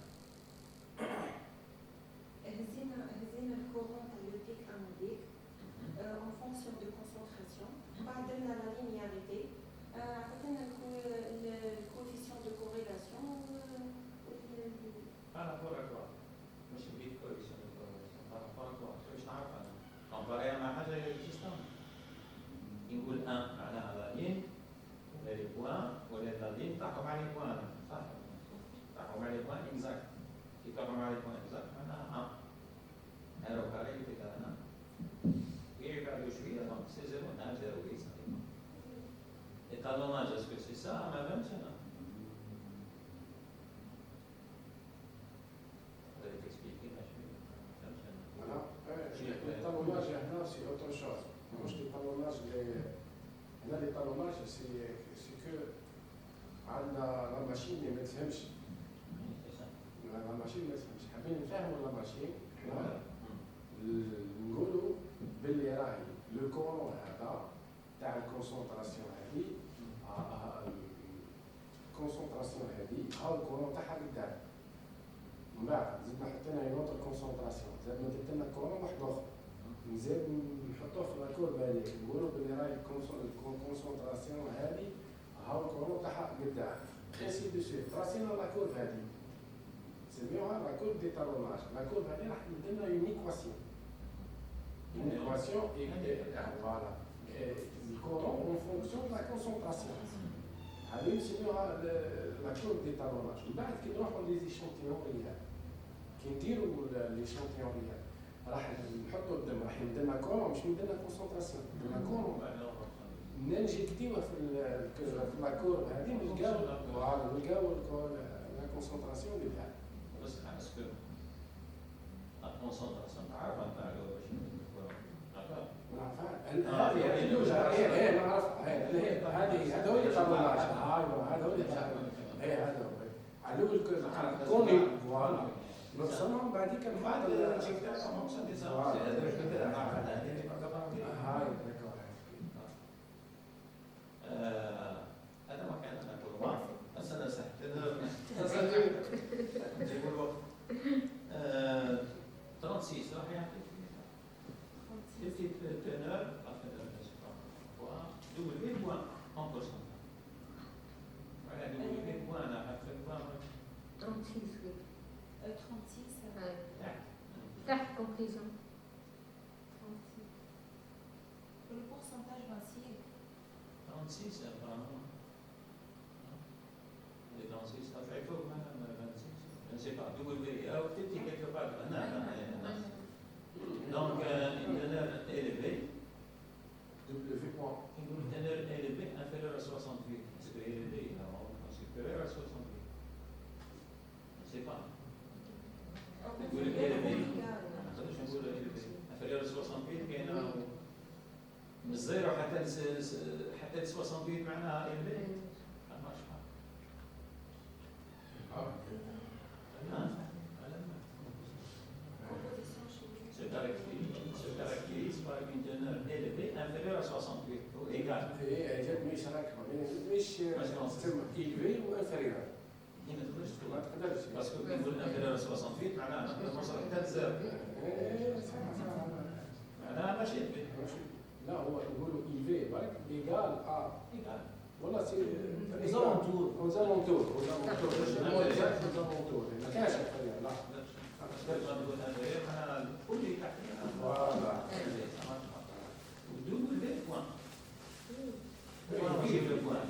هزينا الكورون تاع le pic anodique en fonction de concentration. بعدنا la linéarité. عطينا le coefficient de corrélation. par rapport à quoi مش بيت كويسون par rapport à quoi مش نعرف انا كومباري مع حاجه اكزيستانت نقول 1 معناها لا لين ولا لي بوان ولا لا لين تحكم على لي بوان صح تحكم على لي بوان اكزاكت كي تحكم على لي بوان اكزاكت معناها 1 هذا كاري كده انا يبعدوا شويه دونك سي 0 9 0 8 étalonnage est-ce que c'est ça ما فهمتش انا تقدر تكسبيكي ماشي فهمتش انا التالوناج هنا سي اوتر شوز مش التالوناج اللي هنا التالوناج سي كو عندنا لا ماشين اللي ما تفهمش لا ماشين ما تفهمش حابين نفهموا لا ماشين نقولوا باللي راهي لو كورون هذا تاع الكونسونطراسيون هذه الكونسونطراسيون هذه هاو الكورون تاعها قدام من بعد زدنا حطينا نوت الكونسونطراسيون زدنا درت لنا كورون واحد اخر نزيد نحطوه في لاكورب هذيك نقولوا باللي راهي الكونسونطراسيون هذه هاو الكورون تاعها قدام انسي دو سويت راسينا لاكورب هذه نسميوها لاكورب دي تالوناج لاكورب هذه راح تدير لنا اون ايكواسيون une équation voilà le courant en fonction de la concentration. هذه نسميوها la courbe d'étalonnage. من بعد كي نروحوا ليزيشونتيون ريال كي نديروا ليشونتيون ريال راح نحطوا الدم راح يمدلنا كورون مش يمدلنا كونسونطراسيون يمدلنا كورون نجديوه في la courbe هذه نلقاو فوالا نلقاو la concentration ديالها. بس اسكو لا كونسونطراسيون تعرف انت على واش هذا هو التالوناج هذا هو هذا علو الكوني فوالا نفصلهم بعديك بعد هاي هذا ما كان انا اقول ما بس انا سحت نجيب الوقت 36 راح يعطيك petite teneur, double V point. 26 apparemment. Les 26, ça fait faux même 26. Je ne sais pas. Peut-être quelque part. Donc, une teneur élevée. W point. Une teneur élevée inférieure à 68. Parce que élevé, supérieur à 68. Je ne sais pas. Je نقول élevé. Je نقول élevé. inférieure à 68 كاينه من الزيرو حتى ل 68 معناها élevé. ما شحال. Se caractérise par une teneur élevée inférieure à 68 ou égale. هي جات مش راكبه مش تسمى إيلفي وانفيريور. هنا تقدرش ما تقول تقدرش. باسكو كي نقول inférieure à 68 معناها نقدر نوصل حتى للزيرو. معناها ماشي élevé. لا هو يقولوا إيلفي برك إيجال آ. Égal. والله سي aux alentours. aux alentours. ما كانش انفيريور لا. لما نقول inférieur معناها كل اللي تحتها. فوالا. ودوبل لي بوان. بوان ماشي لو بوان.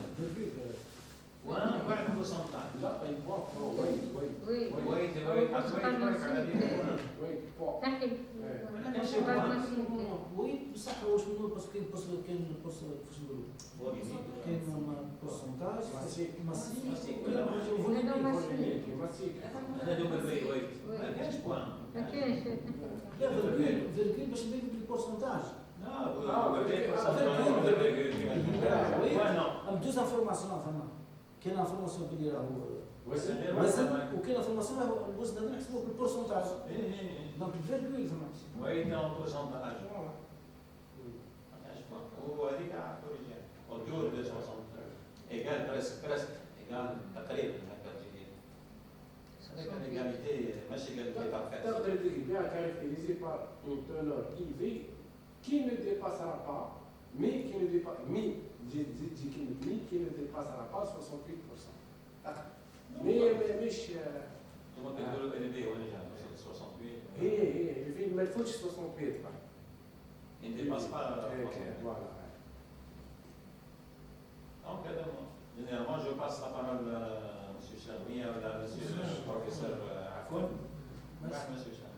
بوان وبعد بورسنتاج. لا اي بوان ويت Oui. ويت برك على بوان. ويت بوان. تحكي وي بصح واش نقول باسكو كاين كاش نقولوا كاين بورسونتاج ماسيك انا دوبل ويت. ما كانش بوان. ما كاينش. لا فيرغول باش نبين بالبورسونتاج. ام دوز انفورماسيون فما كاين انفورماسيون بلي راهو وزن وكاين انفورماسيون راهو الوزن هذا نحسبوه بالبورسونتاج دونك الفيرغول فما ويت en pourcentage. ما كانش بوان. وهذيك كوريجيان. والجور ب 60. ايجال بريسك ايجال تقريبا هكا تجي. هذيك الايجاليتي ماشي ايجاليتي بارفيت. تقدر bien caractérisé par une teneur IV qui ne dépassera pas, mais qui ne dépassera pas 68%. Mais مش ثم كنقولوا élevé ولا جا 68. هي ما تفوتش 68 بقى. Il ne dépasse pas. Voilà. Donc, généralement, je passe la parole à M. Charmier ou à M. le professeur Afoun. Monsieur Charmier.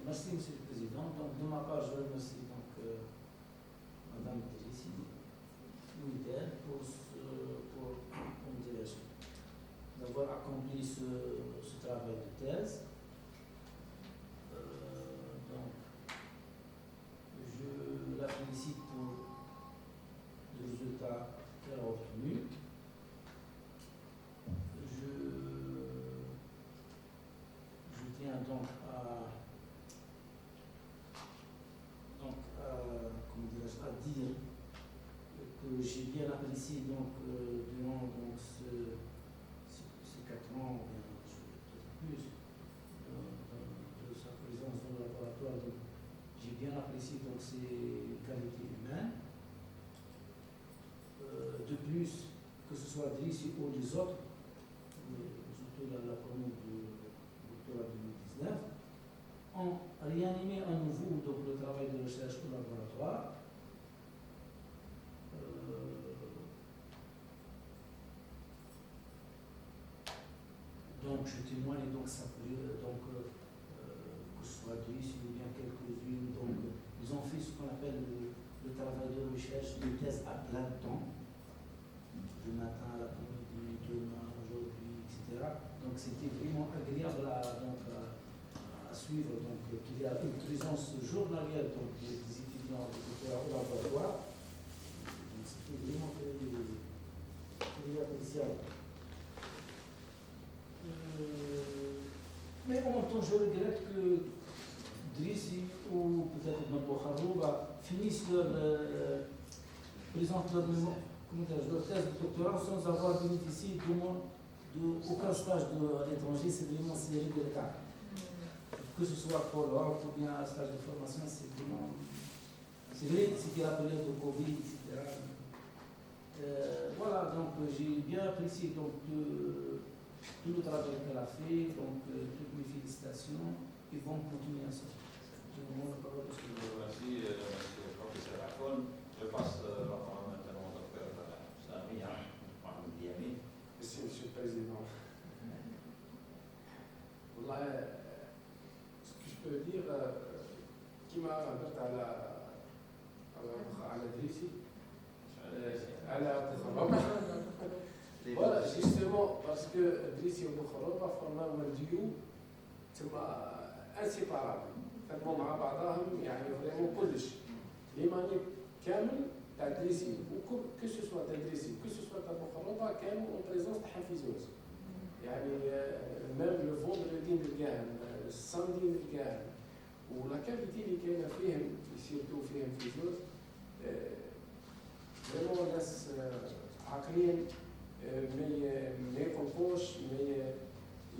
Merci, Monsieur le Président. Donc, de ma part, je remercie donc, Madame Drissi, militaire, d'avoir accompli ce travail de thèse. Donc, je la félicite pour le résultat qu'elle a obtenu. Je tiens donc à dire que j'ai bien apprécié donc, durant donc, ces 4 ans, ou bien peut-être plus, de sa présence dans le laboratoire. Donc, j'ai bien apprécié donc, ses qualités humaines. De plus, que ce soit Drissi ou les autres, surtout la première du doctorat 2019, ont réanimé à nouveau donc, le travail de recherche au laboratoire. Donc je témoigne donc ça donc que ce soit Drissi ou bien quelques-unes, donc ils ont fait ce qu'on appelle le travail de recherche, de thèse à plein temps, du matin à l'après-midi, demain, aujourd'hui, etc. Donc c'était vraiment agréable à suivre, donc qu'il y a une présence journalière donc, des étudiants de doctorat au laboratoire. Donc c'était vraiment très appréciable. Mais en même temps, je regrette que Drissi ou peut-être Bambo Kharouba finissent présentent leur thèse de doctorat sans avoir bénéficié d'aucun stage à l'étranger. C'est vraiment série de cas. Que ce soit follow-up ou bien un stage de formation, c'est vraiment. C'est vrai, c'était la période de Covid, etc. Voilà, donc j'ai bien apprécié donc, tout le travail qu'elle a fait, donc toutes mes félicitations et bonne continuation. Je vous demande la parole. Merci, monsieur le professeur Afoun. Je passe la parole maintenant au docteur Président. Voilà, ce que je peux dire, qui m'a هضرت على دريسي على التخرج. Voilà, justement, parce que دريسي والخروبة فما والديو تما انسيبارابل، خدموا مع بعضهم يعني فريمون كلش. ليماني كامل تاع دريسي كو سو تدريسي كو سو تاع الخروبة كانوا اون بريزونس تاع حفيزوز. يعني ميم لو فوندردي نلقاهم، الساندي نلقاهم، ولا كاليتي اللي كاينه فيهم سيرتو فيهم في زوز فريمون ناس عاقلين، ما يقلقوش،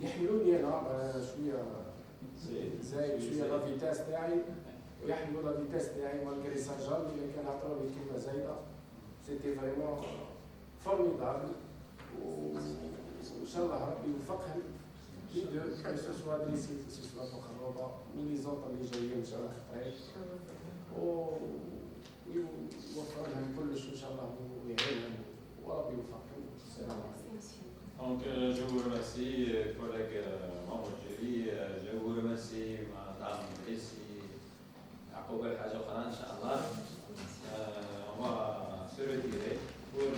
يحملوني انا شويه زايد شويه لا فيتاس تاعي، ويحملوا لا فيتاس تاعي مالغري سان جامي اللي كان عطوني كلمه زايده. سيتي فريمون فورميدابل، وان شاء الله ربي يوفقهم les deux, que ce soit d'ici, que ce soit pour Kharaba, ou les autres اللي جايين ان شاء الله في الطريق، ويوفر لهم كل شيء ان شاء الله ويعينهم وربي يوفقهم. السلام عليكم. Donc, je vous remercie, collègues membres du jury. Je vous remercie, madame Bessi, Yaqoub El Hadj Okhran, Inch'Allah. On va se retirer pour